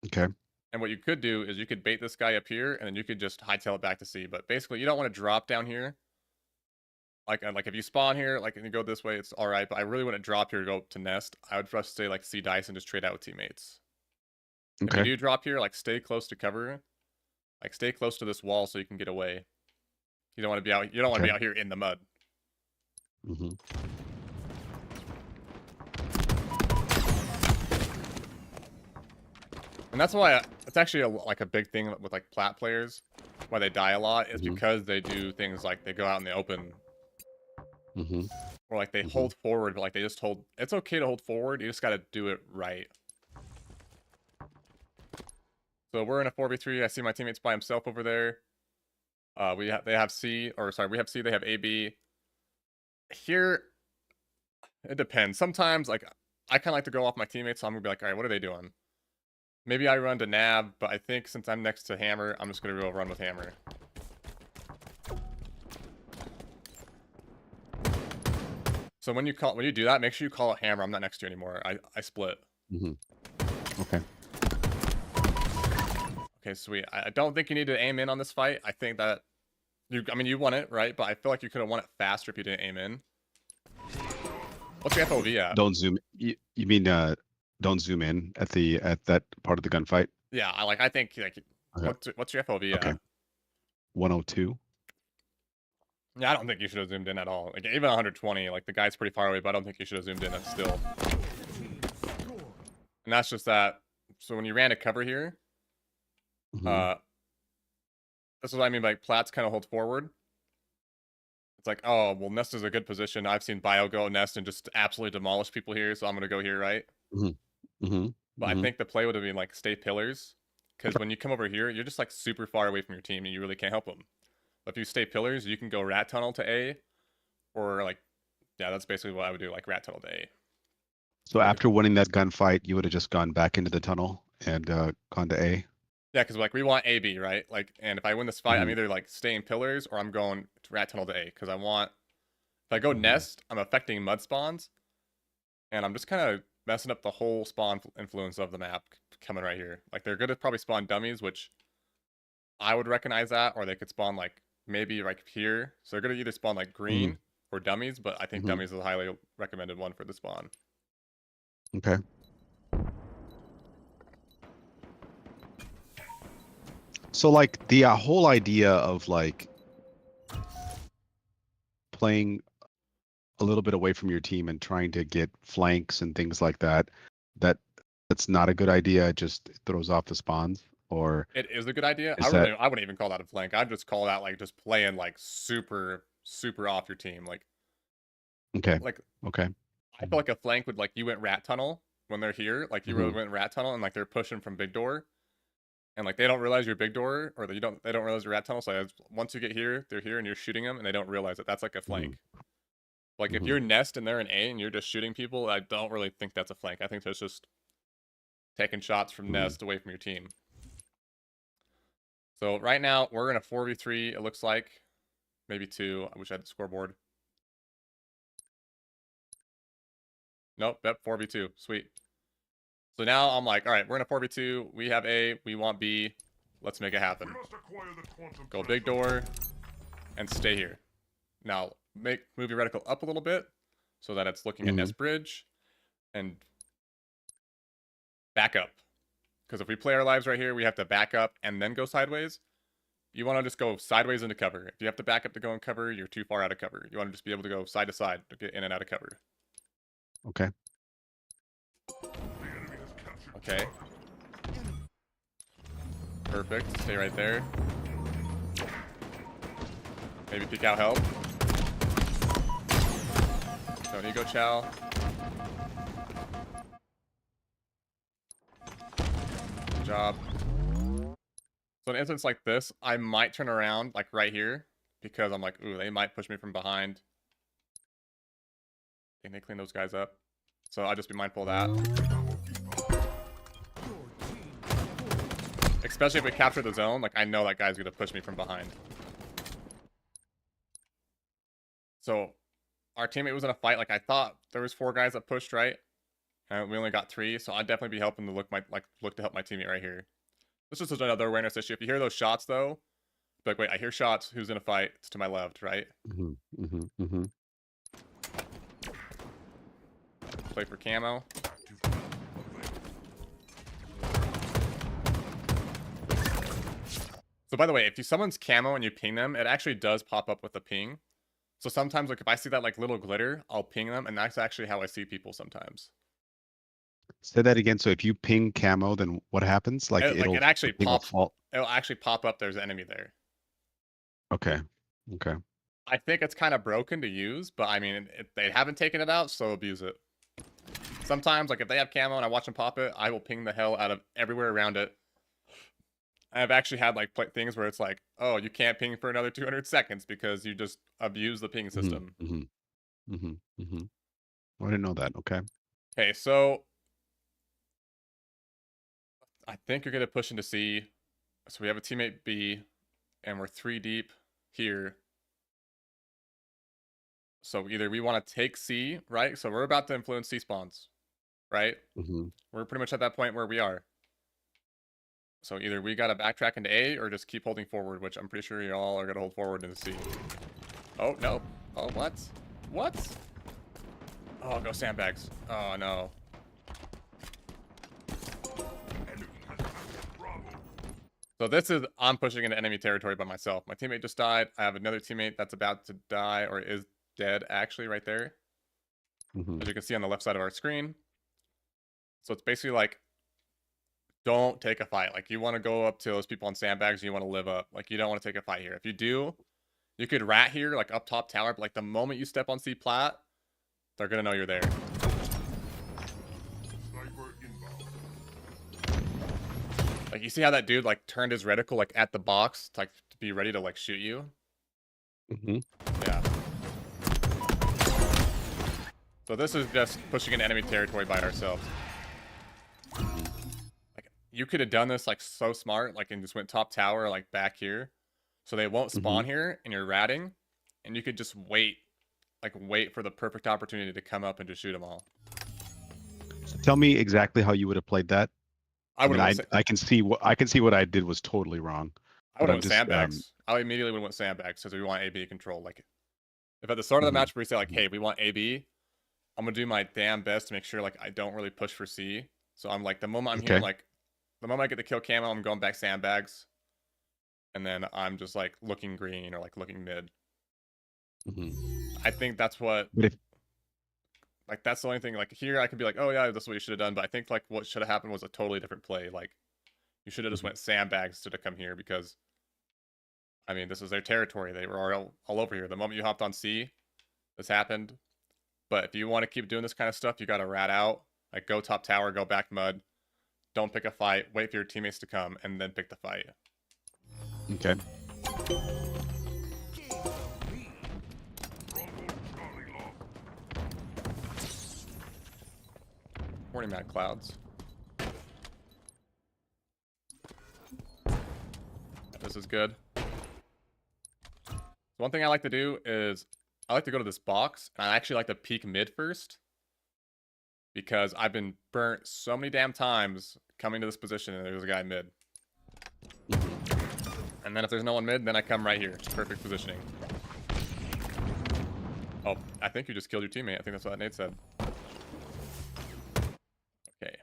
Okay. And what you could do is you could bait this guy up here, and then you could just hightail it back to C. But basically, you don't want to drop down here. Like if you spawn here, like and you go this way, it's all right. But I really wouldn't drop here to go to nest. I would first stay like C dice and just trade out with teammates. If you Okay. do drop here, like stay close to cover, like stay close to this wall so you can get away. You don't want to be out. You don't want to be Okay. out here in the mud. Mhm. And that's why it's actually like a big thing with like plat players, why they die a lot is Mhm. because they do things like they go out in the open, Mhm. or like they Mhm. hold forward, but like they just hold. It's okay to hold forward. You just got to do it right. So we're in a 4v3. I see my teammates by himself over there. They have C, or sorry, we have C. They have AB. Here, it depends. Sometimes like I kind of like to go off my teammates, so I'm gonna be like, all right, what are they doing? Maybe I run to Nav, but I think since I'm next to Hammer, I'm just gonna go run with Hammer. So when you do that, make sure you call it Hammer. I'm not next to you anymore. I split. Mhm. Okay. Okay, sweet. I don't think you need to aim in on this fight. I think that I mean, you won it, right? But I feel like you could have won it faster if you didn't aim in. What's your FOV at? Don't zoom. You mean don't zoom in at that part of the gunfight? Yeah, I think like Okay. what's your FOV Okay. at? 102. Yeah, I don't think you should have zoomed in at all. Like even 120, like the guy's pretty far away, but I don't think you should have zoomed in still. And that's just that. So when you ran to cover here, Mhm. this is what I mean by plats kind of hold forward. It's like, oh, well, nest is a good position. I've seen bio go nest and just absolutely demolish people here, so I'm gonna go here, right? Mm-hmm. But I think the play would have been like stay pillars, because when you come over here, you're just like super far away from your team and you really can't help them. But if you stay pillars, you can go rat tunnel to A, or like, yeah, that's basically what I would do, like rat tunnel to A. So after winning that gunfight, you would have just gone back into the tunnel and gone to A. Yeah, because like we want A B, right? Like, and if I win this fight, I'm Mhm. either like staying pillars or I'm going to rat tunnel to A, because I want. If I go Mhm. nest, I'm affecting mud spawns, and I'm just kind of messing up the whole spawn influence of the map coming right here. Like they're gonna probably spawn dummies, which I would recognize that, or they could spawn like maybe like here. So they're gonna either spawn like green or dummies, but I think Mhm. dummies is a highly recommended one for the spawn. Okay. So like the whole idea of like playing a little bit away from your team and trying to get flanks and things like that, that's not a good idea. It just throws off the spawns. Or It is a good idea. is that I wouldn't even call that a flank. I'd just call that like just playing like super off your team. okay? Like Okay. I feel like a flank would like you went rat tunnel when they're here. Like you Mhm. went rat tunnel and like they're pushing from big door. And like they don't realize you're big door, or they don't realize you're rat tunnel. So once you get here, they're here and you're shooting them, and they don't realize it. That's like a flank. Like if Mhm. you're nest and they're in A and you're just shooting people, I don't really think that's a flank. I think that's just taking shots from Mhm. nest away from your team. So right now we're in a 4v3. It looks like maybe 2. I wish I had the scoreboard. Nope, yep, 4v2. Sweet. So now I'm like, all right, we're in a 4v2. We have A. We want B. Let's make it happen. We must acquire the quantum Go big door and stay here. Now move your reticle up a little bit so that it's looking at Mhm. nest bridge and back up. Because if we play our lives right here, we have to back up and then go sideways. You want to just go sideways into cover. If you have to back up to go in cover, you're too far out of cover. You want to just be able to go side to side to get in and out of cover. Okay. The enemy has captured Okay. Perfect. Stay right there. Maybe peek out help. Don't ego chow. Good job. So in an instance like this, I might turn around like right here because I'm like, ooh, they might push me from behind. I think they clean those guys up. So I'll just be mindful of that. Especially if we capture the zone, like I know that guy's gonna push me from behind. So our teammate was in a fight. Like I thought there was 4 guys that pushed, right? And we only got 3, so I'd definitely be helping to look to help my teammate right here. This is just another awareness issue. If you hear those shots though, be like, wait, I hear shots. Who's in a fight? It's to my left, right? Mhm. Mhm. Mhm. Play for camo. So by the way, if someone's camo and you ping them, it actually does pop up with a ping. So sometimes, like if I see that like little glitter, I'll ping them, and that's actually how I see people sometimes. Say that again. So if you ping camo, then what happens? Like It actually the ping will pops. fall. It'll actually pop up. There's an enemy there. Okay. Okay. I think it's kind of broken to use, but I mean, they haven't taken it out, so abuse it. Sometimes, like if they have camo and I watch them pop it, I will ping the hell out of everywhere around it. I've actually had like things where it's like, oh, you can't ping for another 200 seconds because you just abuse the ping system. Mhm. Mhm. Mhm. I didn't know that. Okay. Okay, so I think you're gonna push into C. So we have a teammate B, and we're 3 deep here. So either we want to take C, right? So we're about to influence C spawns, right? Mhm. We're pretty much at that point where we are. So either we gotta backtrack into A or just keep holding forward, which I'm pretty sure y'all are gonna hold forward into C. Oh no. Oh what? What? Oh, go sandbags. Oh no. enemy has captured Bravo. So this is I'm pushing into enemy territory by myself. My teammate just died. I have another teammate that's about to die or is dead actually right there. Mhm. As you can see on the left side of our screen. So it's basically like don't take a fight. Like you want to go up to those people on sandbags and you want to live up. Like you don't want to take a fight here. If you do, You could rat here, like up top tower, but like the moment you step on C plat, they're gonna know you're there. Sniper inbound. Like you see how that dude like turned his reticle like at the box to, like to be ready to like shoot you? Mm-hmm. Yeah. So this is just pushing into enemy territory by ourselves. Like you could have done this like so smart, like and just went top tower like back here. So they won't spawn here and you're ratting. And you could just wait for the perfect opportunity to come up and just shoot them all. So tell me exactly how you would have played that. I would have I can see what I did was totally wrong. I would but have went I'm just, sandbags. I immediately would have went sandbags because we want AB control. Like if at the start of the match we say like, hey, we want AB, I'm gonna do my damn best to make sure like I don't really push for C. So I'm like the moment I'm here, Okay. like the moment I get the kill camo, I'm going back sandbags. And then I'm just like looking green or like looking mid. Mhm. I think that's what But if like that's the only thing. Like here I could be like, oh yeah, that's what you should have done. But I think like what should have happened was a totally different play. Like you should have just went sandbags instead of come here because I mean this is their territory. They were all over here. The moment you hopped on C, this happened. But if you want to keep doing this kind of stuff, you gotta rat out. Like go top tower, go back mud. Don't pick a fight. Wait for your teammates to come and then pick the fight. okay. Bravo Charlie lost. Morning, Mad Clouds. This is good. One thing I like to do is I like to go to this box, and I actually like to peek mid first. Because I've been burnt so many damn times coming to this position, and there's a guy mid. And then if there's no one mid, then I come right here. It's perfect positioning. Oh, I think you just killed your teammate. I think that's what Nate said. Okay.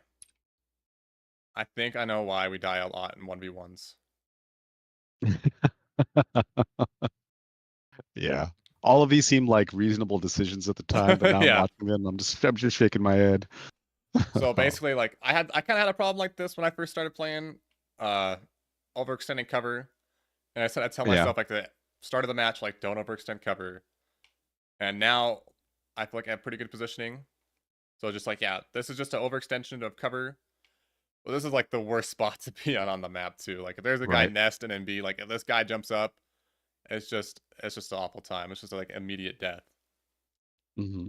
I think I know why we die a lot in 1v1s. Yeah. All of these seem like reasonable decisions at the time, but now Yeah. I'm watching them. I'm just shaking my head. So basically, like I kind of had a problem like this when I first started playing, overextending cover, and I said I'd tell myself like the start of the match, like don't overextend cover, and now I feel like I have pretty good positioning, so just like yeah, this is just an overextension of cover. Well, this is like the worst spot to be on the map too. Like if there's a guy Right. nesting and B, like if this guy jumps up, it's just an awful time. It's just like immediate death. Hmm.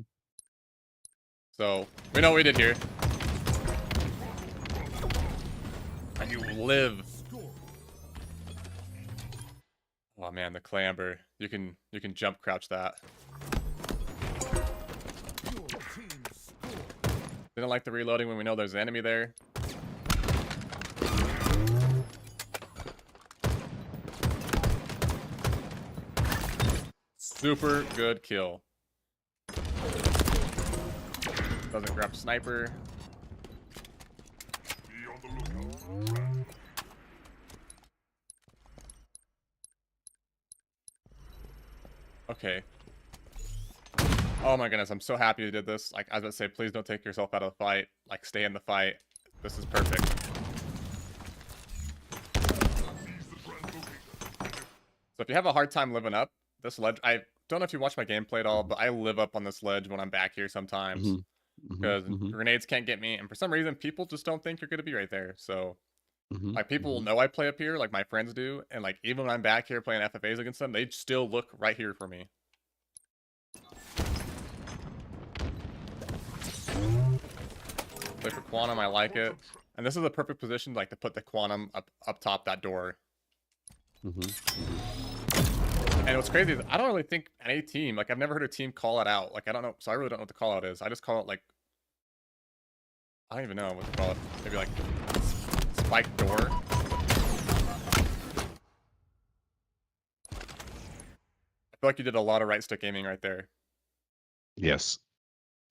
So we know what we did here. And you live. Oh man, the clamber. You can jump crouch that. Didn't like the reloading when we know there's an enemy there. Super good kill. Doesn't grab sniper. Be on the lookout. Okay. Oh my goodness, I'm so happy you did this. Like, I was about to say, please don't take yourself out of the fight. Like, stay in the fight. This is perfect. Seize the translocator. So if you have a hard time living up, this ledge, I don't know if you watch my gameplay at all, but I live up on this ledge when I'm back here sometimes. Mhm. Because grenades can't get me, and for some reason, people just don't think you're going to be right there. So, like, people know I play up here, like my friends do, and like, even when I'm back here playing FFAs against them, they still look right here for me. Play for Quantum, I like it. And this is a perfect position, like, to put the Quantum up top that door. And what's crazy is I don't really think any team, like, I've never heard a team call it out. Like, I don't know, so I really don't know what the call out is. I just call it, like, I don't even know what to call it. Maybe, like, spike door. I feel like you did a lot of right stick aiming right there. Yes.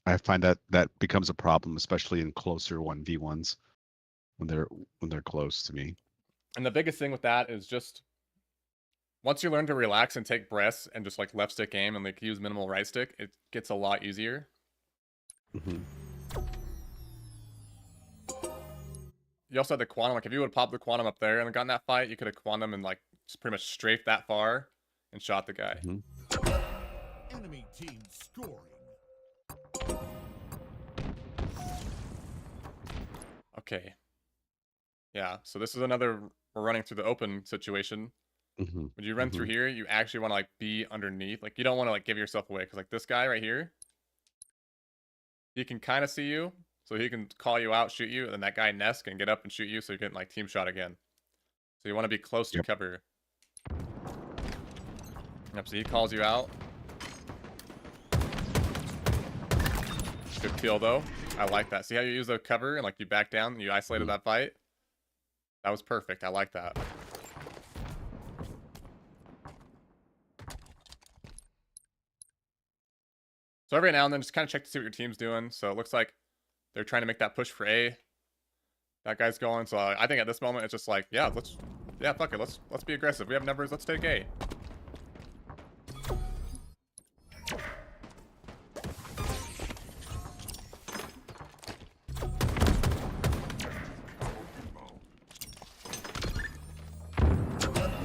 I find that becomes a problem, especially in closer 1v1s when they're close to me. And the biggest thing with that is just once you learn to relax and take breaths and just like left stick aim and like use minimal right stick, it gets a lot easier. Mhm. You also had the Quantum, like if you would have popped the Quantum up there and gotten that fight, you could have Quantum and like just pretty much strafed that far and shot the guy. Mhm. Enemy team scoring. Okay. Yeah, so this is another we're running through the open situation. Mhm. When you run through here, you actually want to like be underneath. Like you don't want to like give yourself away because like this guy right here, he can kind of see you, so he can call you out, shoot you, and then that guy Ness can get up and shoot you, so you can like team shot again. So you want to be close to Yep. cover. Yep. So he calls you out. Good kill though. I like that. See how you use the cover and like you back down and you isolated that fight? That was perfect. I like that. So every now and then just kind of check to see what your team's doing. So it looks like they're trying to make that push for A. That guy's going. So I think at this moment it's just like, yeah, fuck it. Let's be aggressive. We have numbers. Let's take A.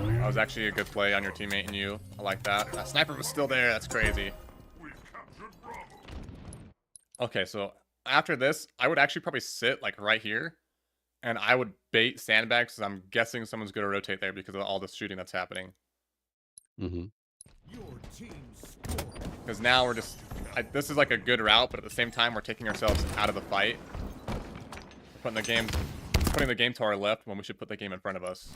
That was actually a good play on your teammate and you. I like that. That sniper was still there. That's crazy. We've captured Bravo. Okay, so after this, I would actually probably sit like right here, and I would bait sandbags because I'm guessing someone's going to rotate there because of all this shooting that's happening. Mhm. Your team scoring. Because now we're just, this is like a good route, but at the same time we're taking ourselves out of the fight. Putting the game to our left when we should put the game in front of us.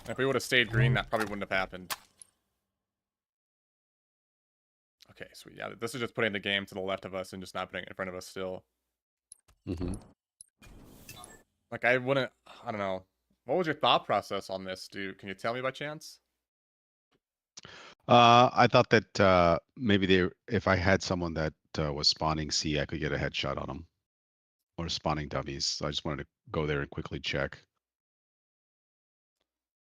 If we would have stayed green, that probably wouldn't have happened. Okay, sweet. Yeah, this is just putting the game to the left of us and just not putting it in front of us still. Mhm. Like, I don't know. What was your thought process on this, dude? Can you tell me by chance? I thought that maybe if I had someone that was spawning C, I could get a headshot on them, or spawning dummies. So I just wanted to go there and quickly check.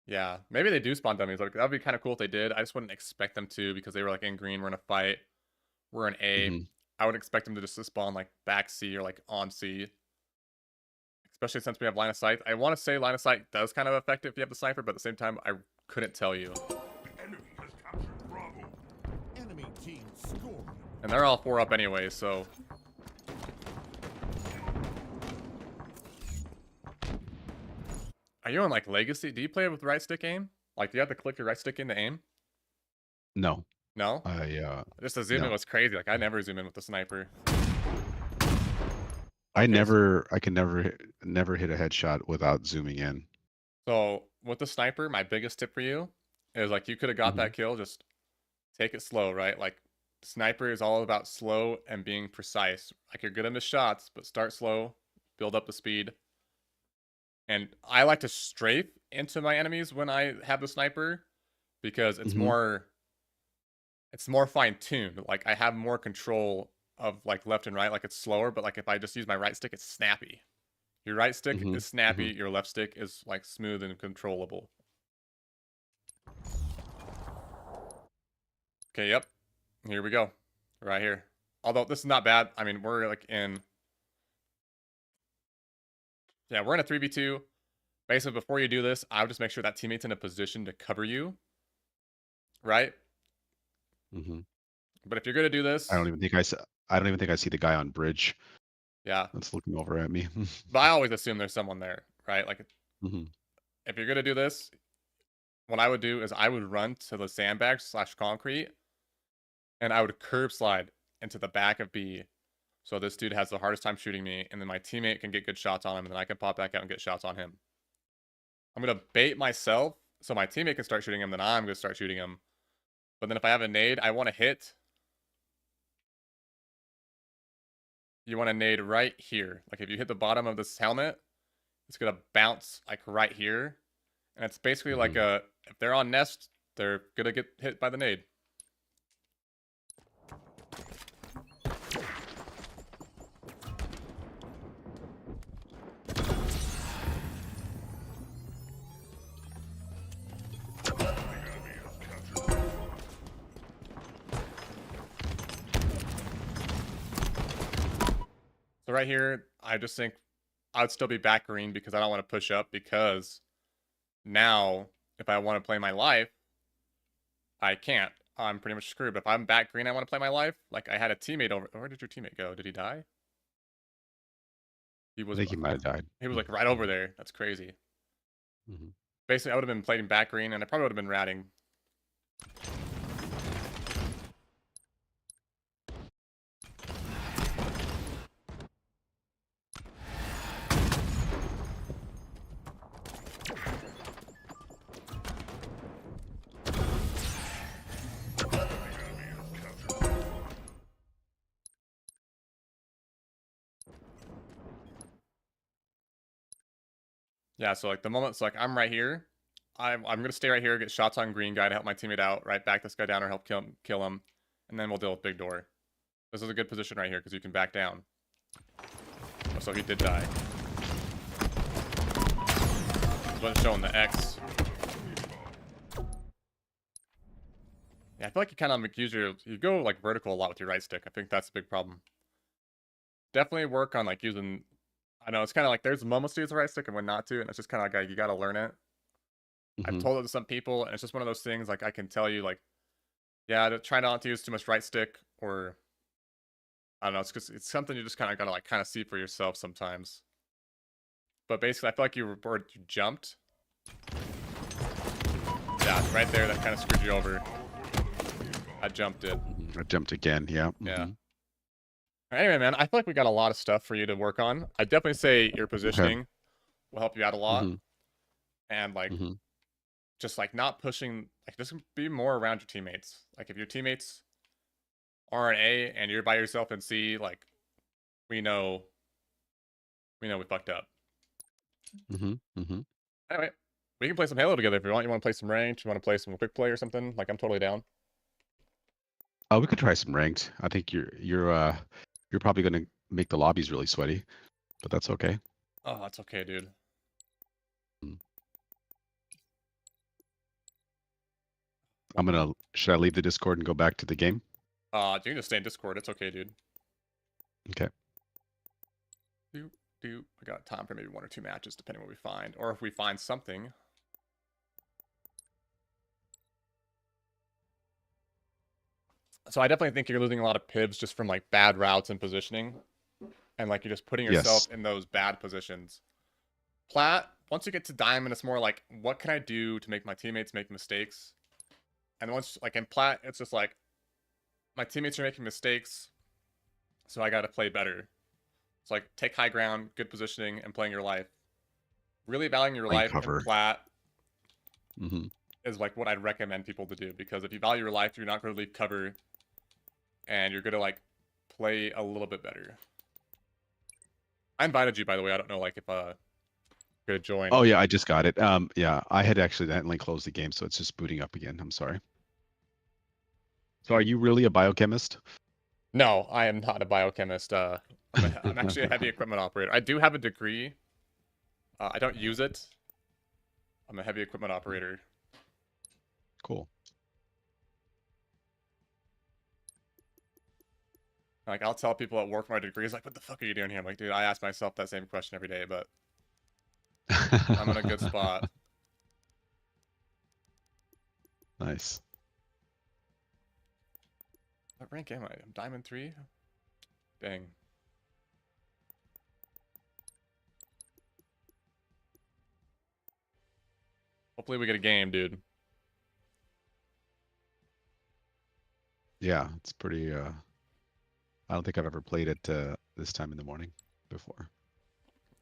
Yeah, maybe they do spawn dummies. Like, that would be kind of cool if they did. I just wouldn't expect them to because they were like in green. We're in a fight. We're in A. Mhm. I would expect them to just spawn like back C or like on C. Especially since we have line of sight. I want to say line of sight does kind of affect it if you have the sniper, but at the same time, I couldn't tell you. The enemy has captured Bravo. Enemy team scoring. And they're all 4 up anyway, so. Are you on like Legacy? Do you play with right stick aim? Like, do you have to click your right stick in to aim? No, No? Just the zoom in no. was crazy. Like, I never zoom in with the sniper. I Okay, can never hit a headshot without zooming in. So with the sniper, my biggest tip for you is like you could have got that kill, just take it slow, right? Like sniper is all about slow and being precise. Like you're good at miss shots, but start slow, build up the speed. And I like to strafe into my enemies when I have the sniper because it's more fine-tuned. Like I have more control of like left and right. Like it's slower, but like if I just use my right stick, it's snappy. Your right stick is snappy, your left stick is like smooth and controllable. Okay, yep. Here we go. Right here. Although this is not bad. I mean, we're like in... Yeah, we're in a 3v2. Basically, before you do this, I would just make sure that teammate's in a position to cover you. Right? But if you're going to do this... I don't even think I see the guy on bridge. Yeah. That's looking over at me. But I always assume there's someone there, right? Like, if you're going to do this, what I would do is I would run to the sandbags / concrete, and I would curb slide into the back of B. So this dude has the hardest time shooting me, and then my teammate can get good shots on him, and then I can pop back out and get shots on him. I'm going to bait myself, so my teammate can start shooting him, then I'm going to start shooting him. But then if I have a nade, I want to hit. You want to nade right here. Like if you hit the bottom of this helmet, it's going to bounce like right here. And it's basically like if they're on nest, they're going to get hit by the nade. So right here, I just think I'd still be back green because I don't want to push up because Now, if I want to play my life, I can't. I'm pretty much screwed. But if I'm back green, I want to play my life. Like I had a teammate over. Where did your teammate go? Did he die? He I was. think he might have died. He was like right over there. That's crazy. Hmm. Basically, I would have been playing back green, and I probably would have been ratting. Yeah, so like the moment, so like I'm right here. I'm gonna stay right here, get shots on green guy to help my teammate out, right? Back this guy down or help kill him, and then we'll deal with big door. This is a good position right here because you can back down. Oh, so he did die. Wasn't showing the X. Yeah, I feel like you kind of like you go like vertical a lot with your right stick. I think that's a big problem. Definitely work on like using. I know it's kind of like there's moments to use the right stick and when not to, and it's just kind of like you got to learn it. I've Mhm. told it to some people, and it's just one of those things. Like I can tell you, like, yeah, to try not to use too much right stick, or I don't know. It's because it's something you just kind of gotta like kind of see for yourself sometimes. But basically, I feel like you jumped. Yeah, right there. That kind of screwed you over. I jumped it. Mhm. I jumped again. Yeah. Yeah. Mhm. Anyway, man, I feel like we got a lot of stuff for you to work on. I definitely say your positioning will help you out a lot, Mhm. and like Mhm. just like not pushing. Like just be more around your teammates. Like if your teammates are an A and you're by yourself in C, like we know we fucked up. Mhm. Mhm. Anyway, we can play some Halo together if you want. You want to play some ranked? You want to play some quick play or something? Like I'm totally down. Oh, we could try some ranked. I think you're probably gonna make the lobbies really sweaty, but that's okay. Oh, that's okay, dude. Should I leave the Discord and go back to the game? You can just stay in Discord. It's okay, dude. Okay. I got time for maybe 1 or 2 matches, depending on what we find, or if we find something. So I definitely think you're losing a lot of pibs just from like bad routes and positioning, and like you're just putting yourself Yes. in those bad positions. Plat, once you get to diamond, it's more like what can I do to make my teammates make mistakes, and once like in plat, it's just like my teammates are making mistakes, so I got to play better. It's like take high ground, good positioning, and playing your life. Really valuing your Playing life cover. in plat Hmm. is like what I'd recommend people to do, because if you value your life, you're not going to leave cover, and you're going to like play a little bit better. I invited you, by the way. I don't know like if could join. Oh yeah, I just got it. Yeah, I had accidentally closed the game, so it's just booting up again. I'm sorry. So are you really a biochemist? No, I am not a biochemist. I'm actually a heavy equipment operator. I do have a degree. I don't use it. I'm a heavy equipment operator. Cool. Like I'll tell people at work my degree is like, what the fuck are you doing here? I'm like, dude, I ask myself that same question every day, but I'm in a good spot. Nice. What rank am I? I'm Diamond 3? Dang. Hopefully we get a game, dude. Yeah, it's pretty. I don't think I've ever played it this time in the morning before.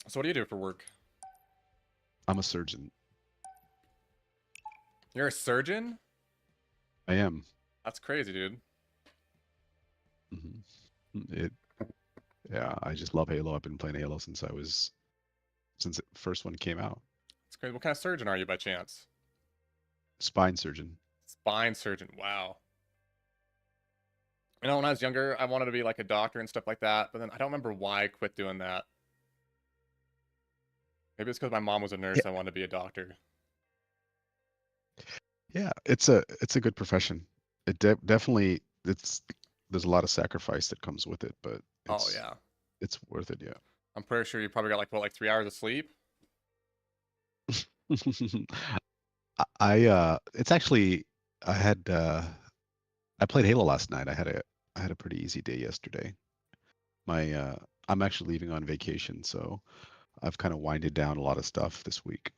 So what do you do for work? I'm a surgeon. You're a surgeon? I am. That's crazy, dude. It. Yeah, I just love Halo. I've been playing Halo since the first one came out. That's crazy. What kind of surgeon are you by chance? Spine surgeon. Spine surgeon. Wow. You know, when I was younger, I wanted to be like a doctor and stuff like that, but then I don't remember why I quit doing that. Maybe it's because my mom was a nurse. I wanted to be a doctor. Yeah, it's a good profession. It definitely there's a lot of sacrifice that comes with it, but Oh yeah. it's worth it. Yeah. I'm pretty sure you probably got like 3 hours of sleep? It's actually I had I played Halo last night. I had a pretty easy day yesterday. My I'm actually leaving on vacation, so I've kind of winded down a lot of stuff this week.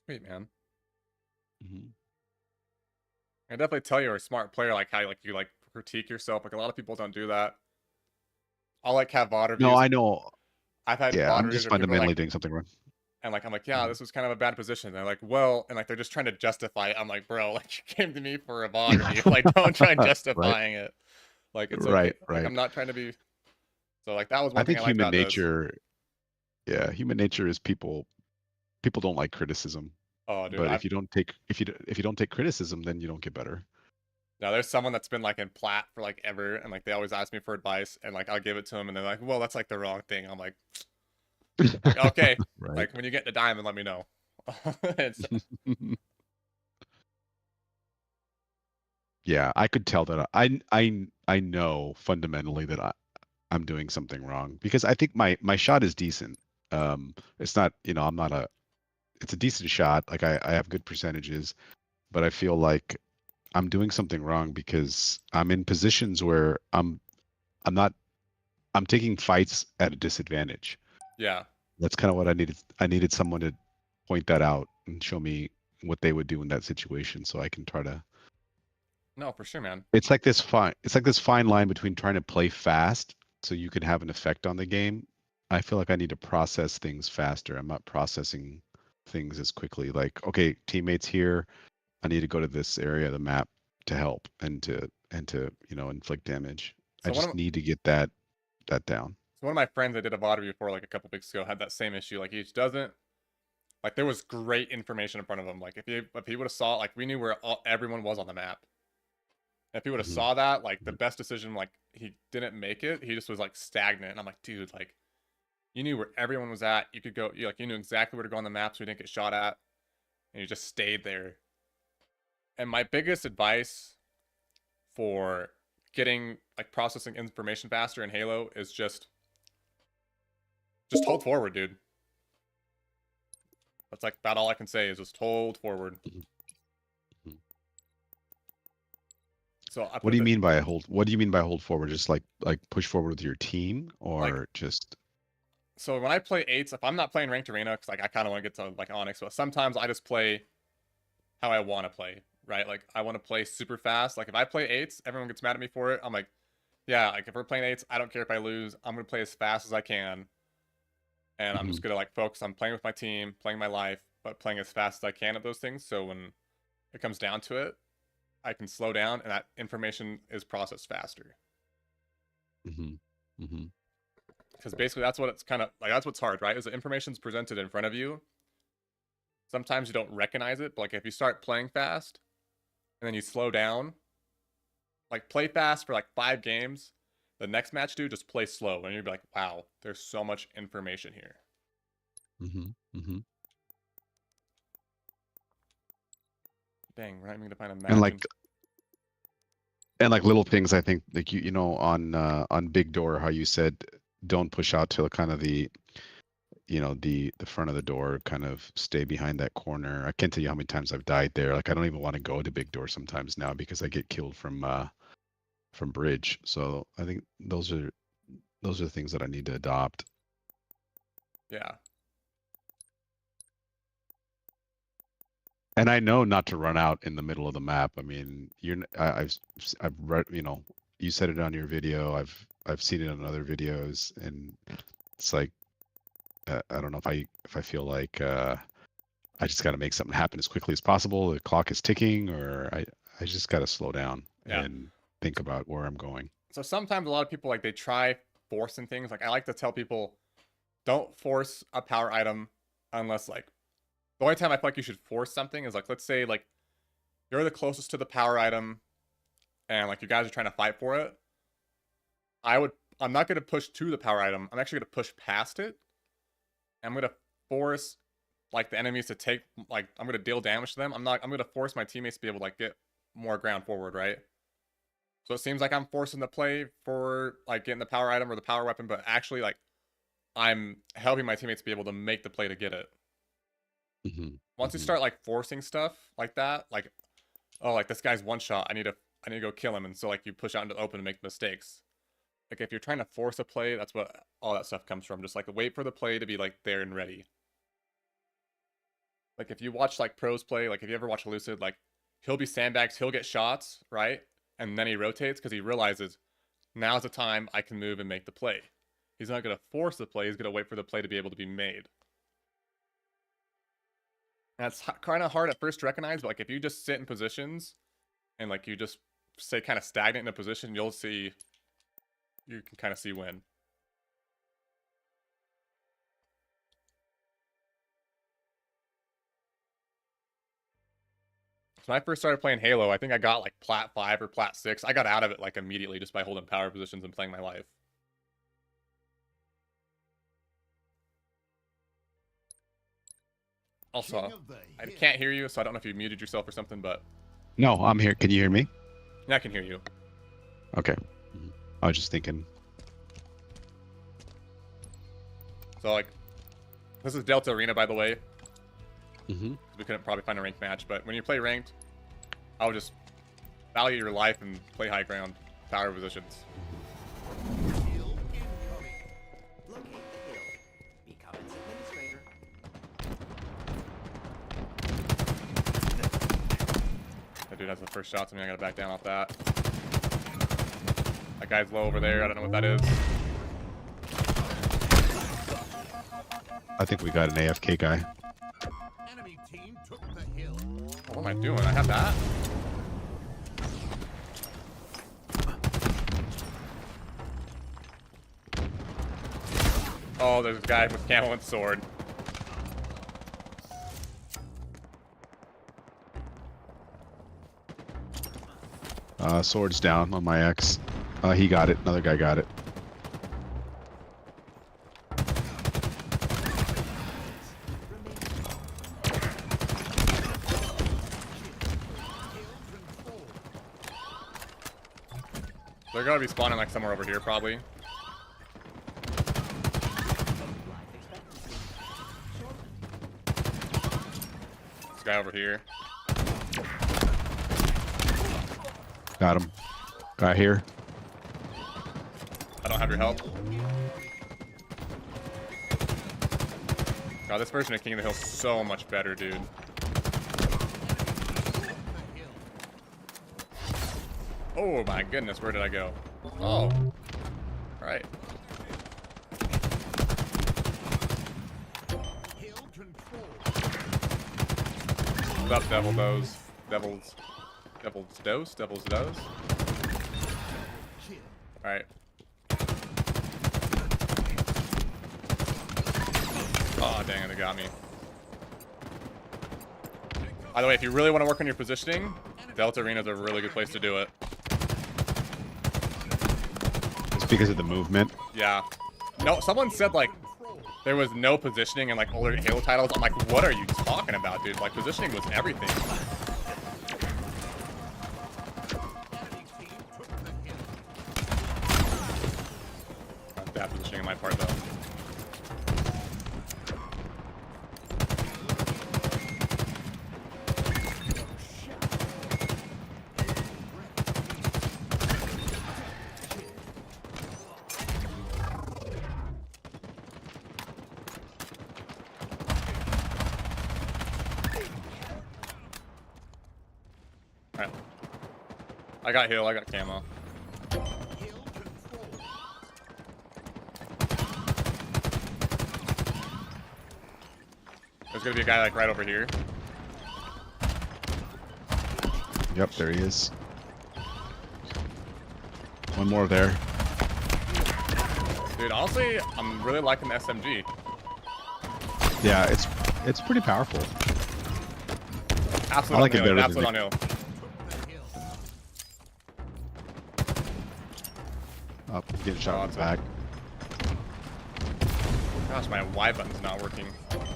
Sweet, man. Mhm. I definitely tell you're a smart player, like how like you like critique yourself. Like a lot of people don't do that. I'll like have VOD No, reviews. I know. I've had Yeah, VOD I'm reviews just where people are fundamentally like, doing something wrong. and like I'm like, yeah, Mhm. this was kind of a bad position. And they're like, well, and like they're just trying to justify it. I'm like, bro, like you came to me for a VOD review. Like don't try Right, justifying it. Like it's okay. right, Like right. I'm not trying to be. So like that was I one thing think I liked human about those. nature, yeah, human nature is people don't like criticism, Oh, dude, but if you don't take criticism, then you don't get better. now there's someone that's been like in plat for like ever, and like they always ask me for advice, and like I'll give it to them, and they're like, well, that's like the wrong thing. I'm like, okay, Right. like when you get to diamond, let me know. It's, Yeah, I could tell that I know fundamentally that I'm doing something wrong because I think my shot is decent. It's not, I'm not a it's a decent shot. Like I have good percentages, but I feel like I'm doing something wrong because I'm in positions where I'm not I'm taking fights at a disadvantage. yeah, That's kind of what I needed. I needed someone to point that out and show me what they would do in that situation so I can try to no, for sure, man. it's like this fine line between trying to play fast so you can have an effect on the game. I feel like I need to process things faster. I'm not processing things as quickly. Like, okay, teammates here, I need to go to this area of the map to help and to inflict damage. I So just need to get that down. one of my friends I did a VOD review for like a couple weeks ago had that same issue. Like he just doesn't like there was great information in front of him. Like if he would have saw like we knew where everyone was on the map. If he would have Mhm. saw that, like the Mhm. best decision, like he didn't make it. He just was like stagnant. And I'm like, dude, like you knew where everyone was at. You could go, you knew exactly where to go on the map so you didn't get shot at, and you just stayed there. And my biggest advice for getting like processing information faster in Halo is just hold forward, dude. That's like about all I can say is just hold forward. Mhm. Mhm. So I What put do you the mean by hold? What do you mean by hold forward? Just like push forward with your team, like or just so when I play eights, if I'm not playing ranked arena, because like I kind of want to get to like Onyx, but sometimes I just play how I want to play, right? Like I want to play super fast. Like if I play eights, everyone gets mad at me for it. I'm like, yeah, like if we're playing eights, I don't care if I lose. I'm gonna play as fast as I can, and I'm just Mhm. gonna like focus on playing with my team, playing my life, but playing as fast as I can at those things. So when it comes down to it, I can slow down, and that information is processed faster. Mhm. Mhm. Because basically that's what it's kind of like. That's what's hard, right? Is the information's presented in front of you. Sometimes you don't recognize it, but like if you start playing fast and then you slow down, like play fast for like 5 games. The next match, dude, just play slow, and you'll be like, "Wow, there's so much information here." Mhm. Mhm. Dang, we're not even gonna find a And match. like and like little things, I think like on Big Door, how you said don't push out to kind of the front of the door, kind of stay behind that corner. I can't tell you how many times I've died there. Like I don't even want to go to Big Door sometimes now because I get killed from bridge. So I think those are the things that I need to adopt. Yeah, And I know not to run out in the middle of the map. I mean, I've read, you said it on your video. I've seen it on other videos, and it's like I don't know if I feel like I just got to make something happen as quickly as possible. The clock is ticking, or I just got to slow down yeah. and think about where I'm going. So sometimes a lot of people like they try forcing things. Like I like to tell people, don't force a power item unless like the only time I feel like you should force something is like let's say like you're the closest to the power item and like you guys are trying to fight for it. I'm not gonna push to the power item. I'm actually gonna push past it. I'm gonna force like the enemies to take like I'm gonna deal damage to them. I'm gonna force my teammates to be able to like get more ground forward, right? So it seems like I'm forcing the play for like getting the power item or the power weapon, but actually like I'm helping my teammates be able to make the play to get it. Once you start like forcing stuff like that, like, oh, like this guy's one shot, I need to go kill him, and so like you push out into the open and make mistakes. Like if you're trying to force a play, that's what all that stuff comes from. Just like wait for the play to be like there and ready. Like if you watch like pros play, like if you ever watch Lucid, like he'll be sandbags, he'll get shots, right? And then he rotates because he realizes now's the time I can move and make the play. He's not going to force the play, he's going to wait for the play to be able to be made. And that's kind of hard at first to recognize, but like if you just sit in positions and like you just stay kind of stagnant in a position, you'll see, you can kind of see when. So when I first started playing Halo, I think I got like Plat 5 or Plat 6. I got out of it like immediately just by holding power positions and playing my life. Also, King of the I hill. can't hear you, so I don't know if you muted yourself or something, but No, I'm here. Can you hear me? yeah, I can hear you. Okay. I was just thinking. So like, this is Delta Arena, by the way. Mm-hmm. We couldn't probably find a ranked match, but when you play ranked, I would just value your life and play high ground, power positions. Hill incoming. Locate the hill. Become its administrator. That dude has the first shot to me. I gotta back down off that. That guy's low over there. I don't know what that is. I think we got an AFK guy. Enemy team took the hill. What am I doing? I have that. Oh, there's a guy with camel and sword. Sword's down on my X. He got it. Another guy got it. They're gonna be spawning like somewhere over here, probably. Life expectancy. Shortened. This guy over here. Got him. Guy here. I don't have your help. God, this version of King of the Hill is so much better, dude. Oh my goodness, where did I go? Oh. Right. Hill control. What's up, Devil Dose? Devil's Dose? Devil's Dose? Kill. Alright. Oh, dang it, it got me. By the way, if you really want to work on your positioning, Delta Arena is a really good place to do it. It's because of the movement. Yeah. No, someone said, like, Control. there was no positioning in, like, older Halo titles. I'm like, what are you talking about, dude? Like, positioning was everything. Enemy team took the hill. Not bad positioning on my part, though. Alright. I got heal, I got camo. Hill control. There's gonna be a guy, like, right over here. Yep, there he is. One more there. Dude, honestly, I'm really liking the SMG. Yeah, it's pretty powerful. Absolute I like it on better hill. than Absolute the- on hill. Took the hill. Up, getting shot in the that's back. Gosh, my Y button's not working. Hill incoming.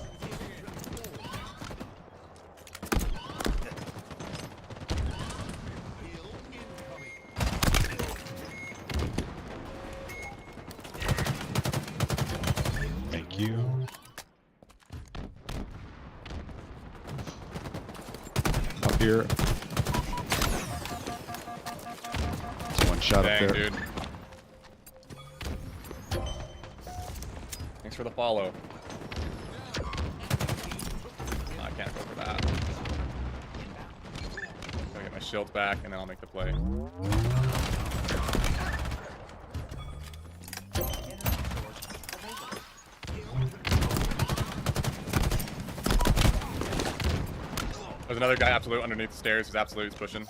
Thank you. here. It's one shot Dang, up there. dude. Thanks for the follow. I can't go for that. Gotta get my shields back and then I'll make the play. There's another guy absolute underneath the stairs who's absolute pushing.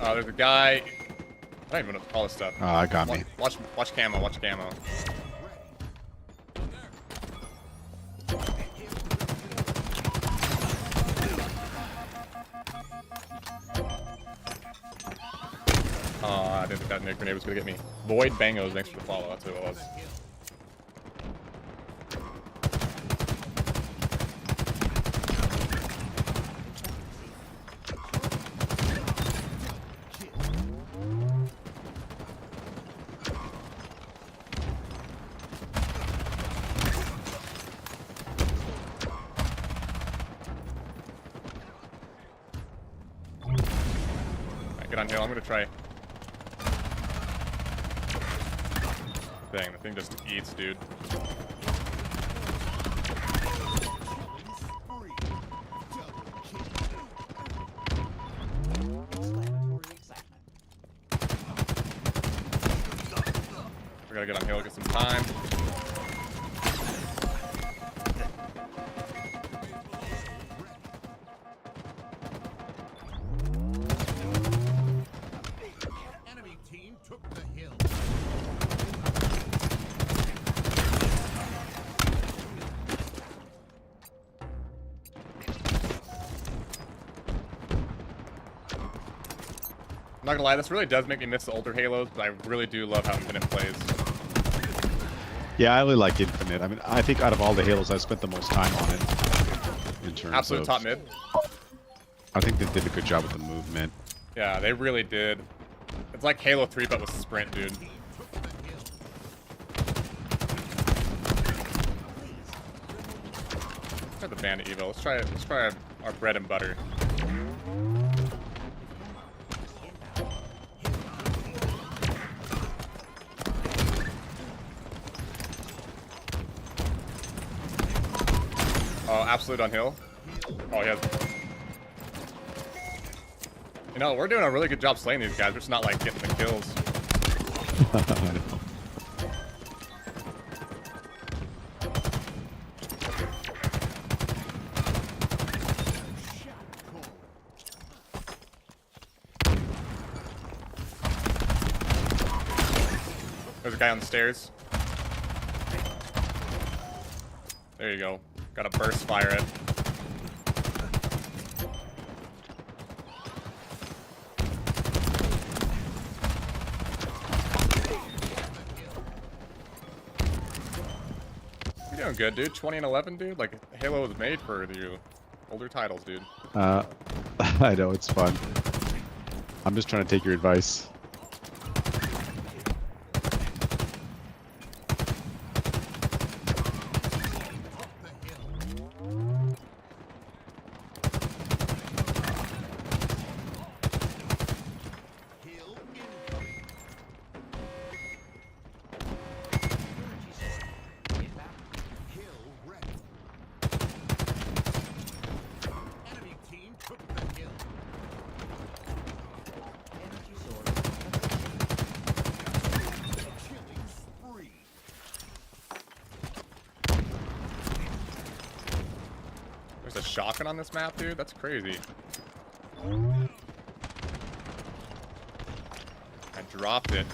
There's a guy. I don't even know what to call this stuff. Got me. Watch camo. Watch camo. I didn't think that Nick grenade was gonna get me. Void Bangos, thanks for the follow. That's who it was. Alright, get on hill. I'm gonna try. Dang, the thing just eats, dude. We gotta get on hill, get some time. Enemy team took the hill. I'm not gonna lie, this really does make me miss the older Halos, but I really do love how Infinite plays. Yeah, I really like Infinite. I mean, I think out of all the Halos, I spent the most time on it. In terms Absolute of, top mid. I think they did a good job with the movement. Yeah, they really did. It's like Halo 3, but with sprint, dude. Team took the hill. Let's try the Bandit Evo. Let's try our bread and butter. Oh, absolute on hill. Oh, he has. You know, we're doing a really good job slaying these guys. We're just not like getting the kills. I know. There's a guy on the stairs. There you go. Got to burst fire it. You're doing good, dude. 20 and 11, dude. Like, Halo was made for you. Older titles, dude. I know, it's fun. I'm just trying to take your advice. Hill incoming. Hill ready. Enemy team took the hill. Killing spree. There's a shotgun on this map, dude. That's crazy. I dropped it.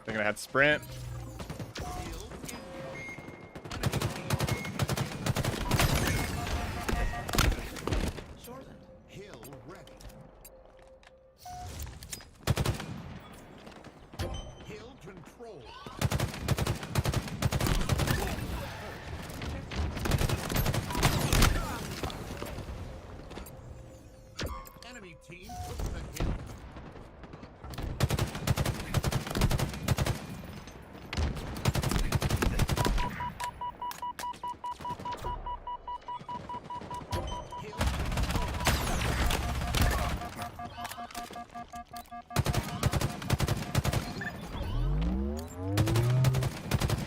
Thinking I had sprint. Hill incoming. Shortland. Hill ready. Hill control. Enemy team took the hill. Hill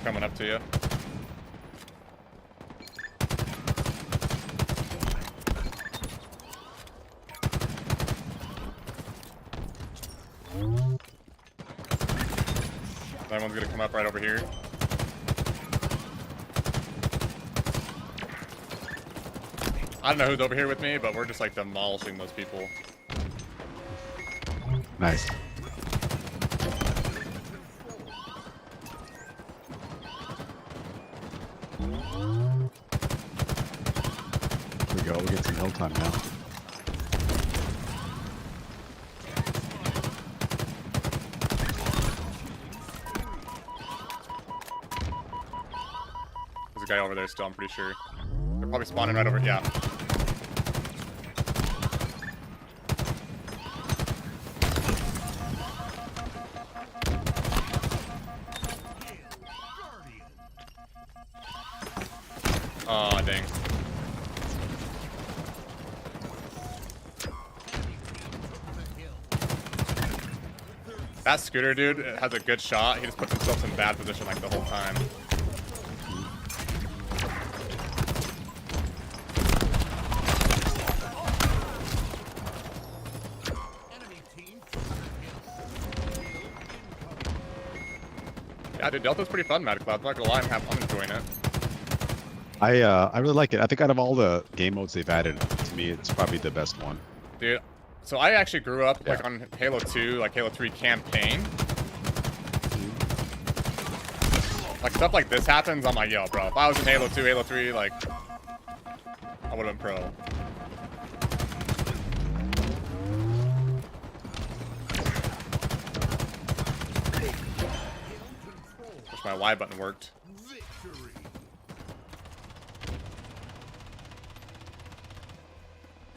Coming up to you. That one's gonna come up right over here. I don't know who's over here with me, but we're just like demolishing those people. Nice. Here we go. We get some hill time now. There's a guy over there still, I'm pretty sure. They're probably spawning right over, yeah. Guardian. Aw, dang. Enemy team took the hill. That scooter dude has a good shot. He just puts himself in bad position like the whole time. Enemy team took the hill. Hill incoming. Yeah, dude, Delta's pretty fun, Mad Cloud. I'm not gonna lie, I'm enjoying it. I really like it. I think out of all the game modes they've added, to me, it's probably the best one. Dude, so I actually grew up like Yeah. on Halo 2, like Halo 3 campaign. Like stuff like this happens, I'm like, yo, bro, if I was in Halo 2, Halo 3, like, I would have been pro. Hill control. Wish my Y button worked. Victory.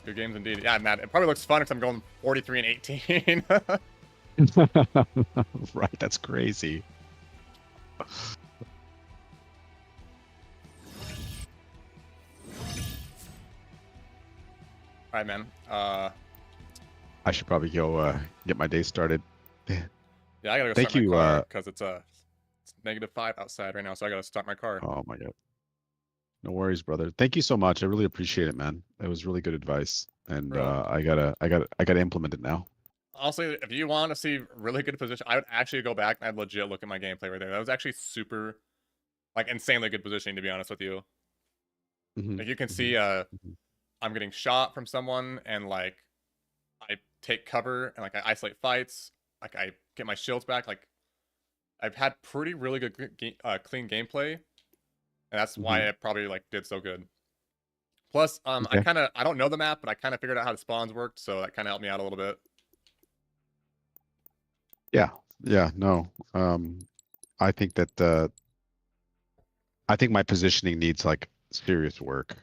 Good games indeed. Yeah, Matt, it probably looks fun because I'm going 43 and 18. Right, that's crazy. Alright, man. I should probably go get my day started. Yeah, I gotta go Thank start you, my car because it's -5 outside right now, so I gotta start my car. Oh my god. No worries, brother. Thank you so much. I really appreciate it, man. It was really good advice, and Bro. I gotta implement it now. Honestly, if you want to see really good position, I would actually go back and I'd legit look at my gameplay right there. That was actually super, like, insanely good positioning, to be honest with you. Mhm, Like, you can mhm, see, mhm. I'm getting shot from someone, and like, I take cover and like I isolate fights. Like, I get my shields back. Like, I've had pretty really good clean gameplay, and that's why I probably like did so good. Plus, Okay. I don't know the map, but I kind of figured out how the spawns worked, so that kind of helped me out a little bit. Yeah, no. I think that I think my positioning needs like serious work.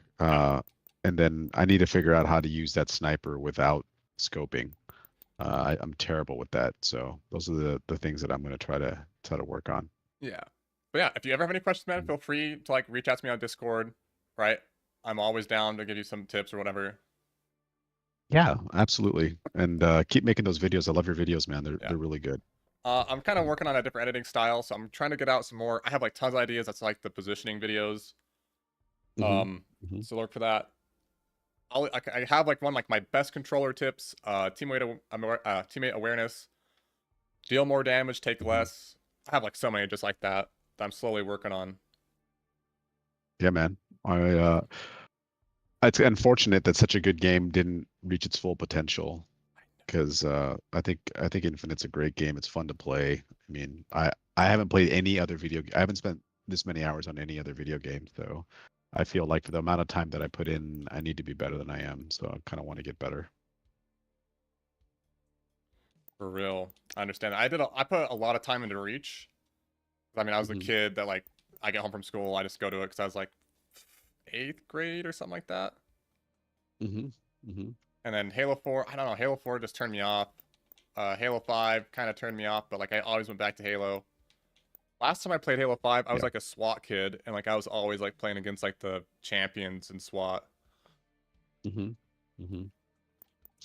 And then I need to figure out how to use that sniper without scoping. I'm terrible with that. So those are the things that I'm gonna try to work on. Yeah. But yeah, if you ever have any questions, man, feel free to like reach out to me on Discord, right? I'm always down to give you some tips or whatever. Yeah, absolutely. And keep making those videos. I love your videos, man. Yeah. They're really good. I'm kind of working on a different editing style, so I'm trying to get out some more. I have like tons of ideas. That's like the positioning videos. Mhm. So look for that. I have like one like my best controller tips, teammate awareness, deal more damage, take less. I have like so many just like that I'm slowly working on. Yeah, man. It's unfortunate that such a good game didn't reach its full potential because I think Infinite's a great game. It's fun to play. I mean, I I haven't played any other I haven't spent this many hours on any other video game, so I feel like for the amount of time that I put in, I need to be better than I am. So I kind of want to get better. For real. I understand. I put a lot of time into Reach. I mean, I was a Mhm. kid that like I get home from school, I just go to it because I was like 8th grade or something like that. Mm-hmm. And then Halo 4, I don't know, Halo 4 just turned me off. Halo 5 kind of turned me off, but like I always went back to Halo. Last time I played Halo 5, I was Yeah. like a SWAT kid, and like I was always like playing against like the champions in SWAT. Mm-hmm. Mm-hmm.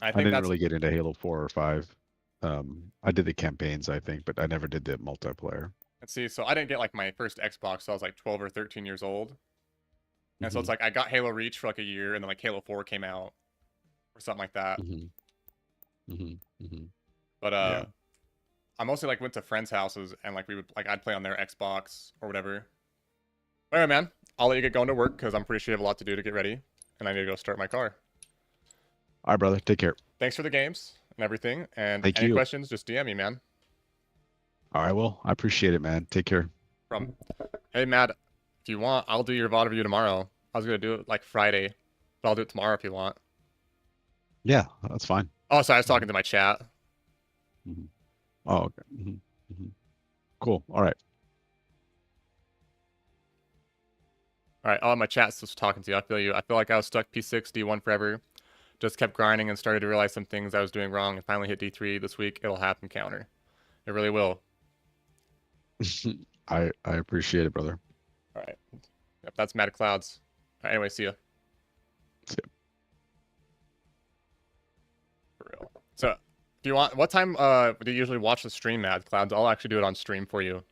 I I think didn't that's really get into Halo 4 or 5. I did the campaigns, I think, but I never did the multiplayer. and see, so I didn't get like my first Xbox, so I was like 12 or 13 years old. And so it's Mhm. like I got Halo Reach for like a year, and then like Halo 4 came out or something like that. Mm-hmm. Mm-hmm. Mm-hmm. But Yeah. I mostly like went to friends' houses and like we would like I'd play on their Xbox or whatever. All right, man. I'll let you get going to work because I'm pretty sure you have a lot to do to get ready, and I need to go start my car. All right, brother. Take care. Thanks for the games and everything. And Thank any you. questions, just DM me, man. All right, well, I appreciate it, man. Take care. From, hey, Matt, if you want, I'll do your VOD review tomorrow. I was gonna do it like Friday, but I'll do it tomorrow if you want. Yeah, that's fine. Oh, sorry, I was talking to my chat. Mhm. Oh, okay. Cool. All right. All right, my chat's just talking to you. I feel you. I feel like I was stuck P6 D1 forever. Just kept grinding and started to realize some things I was doing wrong and finally hit D3 this week. It'll happen counter. It really will. I appreciate it, brother. All right. Yep, that's Mad Clouds. All right, anyway, see ya. See ya. For real. So, if you want, what time do you usually watch the stream, Mad Clouds? I'll actually do it on stream for you.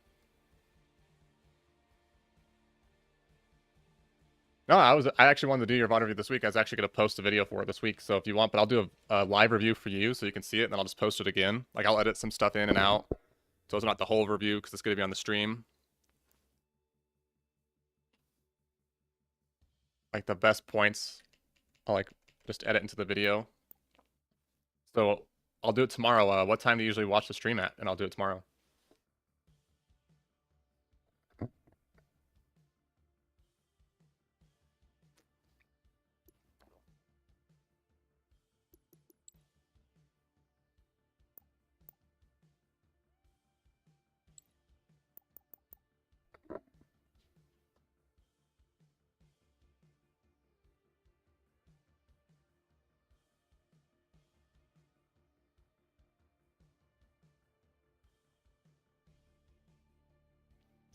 No, I actually wanted to do your VOD review this week. I was actually going to post a video for it this week. So if you want, but I'll do a live review for you so you can see it, and then I'll just post it again. Like I'll edit some stuff in and out, so it's not the whole review because it's going to be on the stream. Like the best points, I'll like just edit into the video. So I'll do it tomorrow. What time do you usually watch the stream at? And I'll do it tomorrow.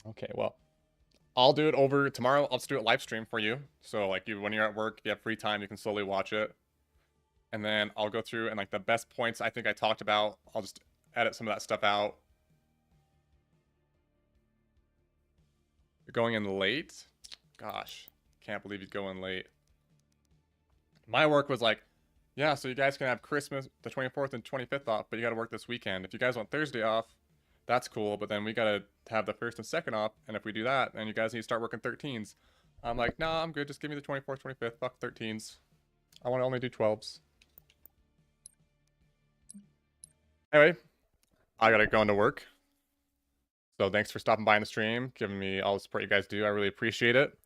Okay, well, I'll do it over tomorrow. I'll just do it live stream for you. So like when you're at work, if you have free time, you can slowly watch it. And then I'll go through and like the best points I think I talked about, I'll just edit some of that stuff out. You're going in late? Gosh, can't believe you'd go in late. My work was like, yeah, so you guys can have Christmas, the 24th and 25th off, but you got to work this weekend. If you guys want Thursday off, that's cool, but then we got to have the 1st and 2nd off, and if we do that, then you guys need to start working 13s. I'm like, nah, I'm good. Just give me the 24th, 25th. Fuck 13s. I want to only do 12s. Anyway, I got to go into work. So thanks for stopping by in the stream, giving me all the support you guys do. I really appreciate it.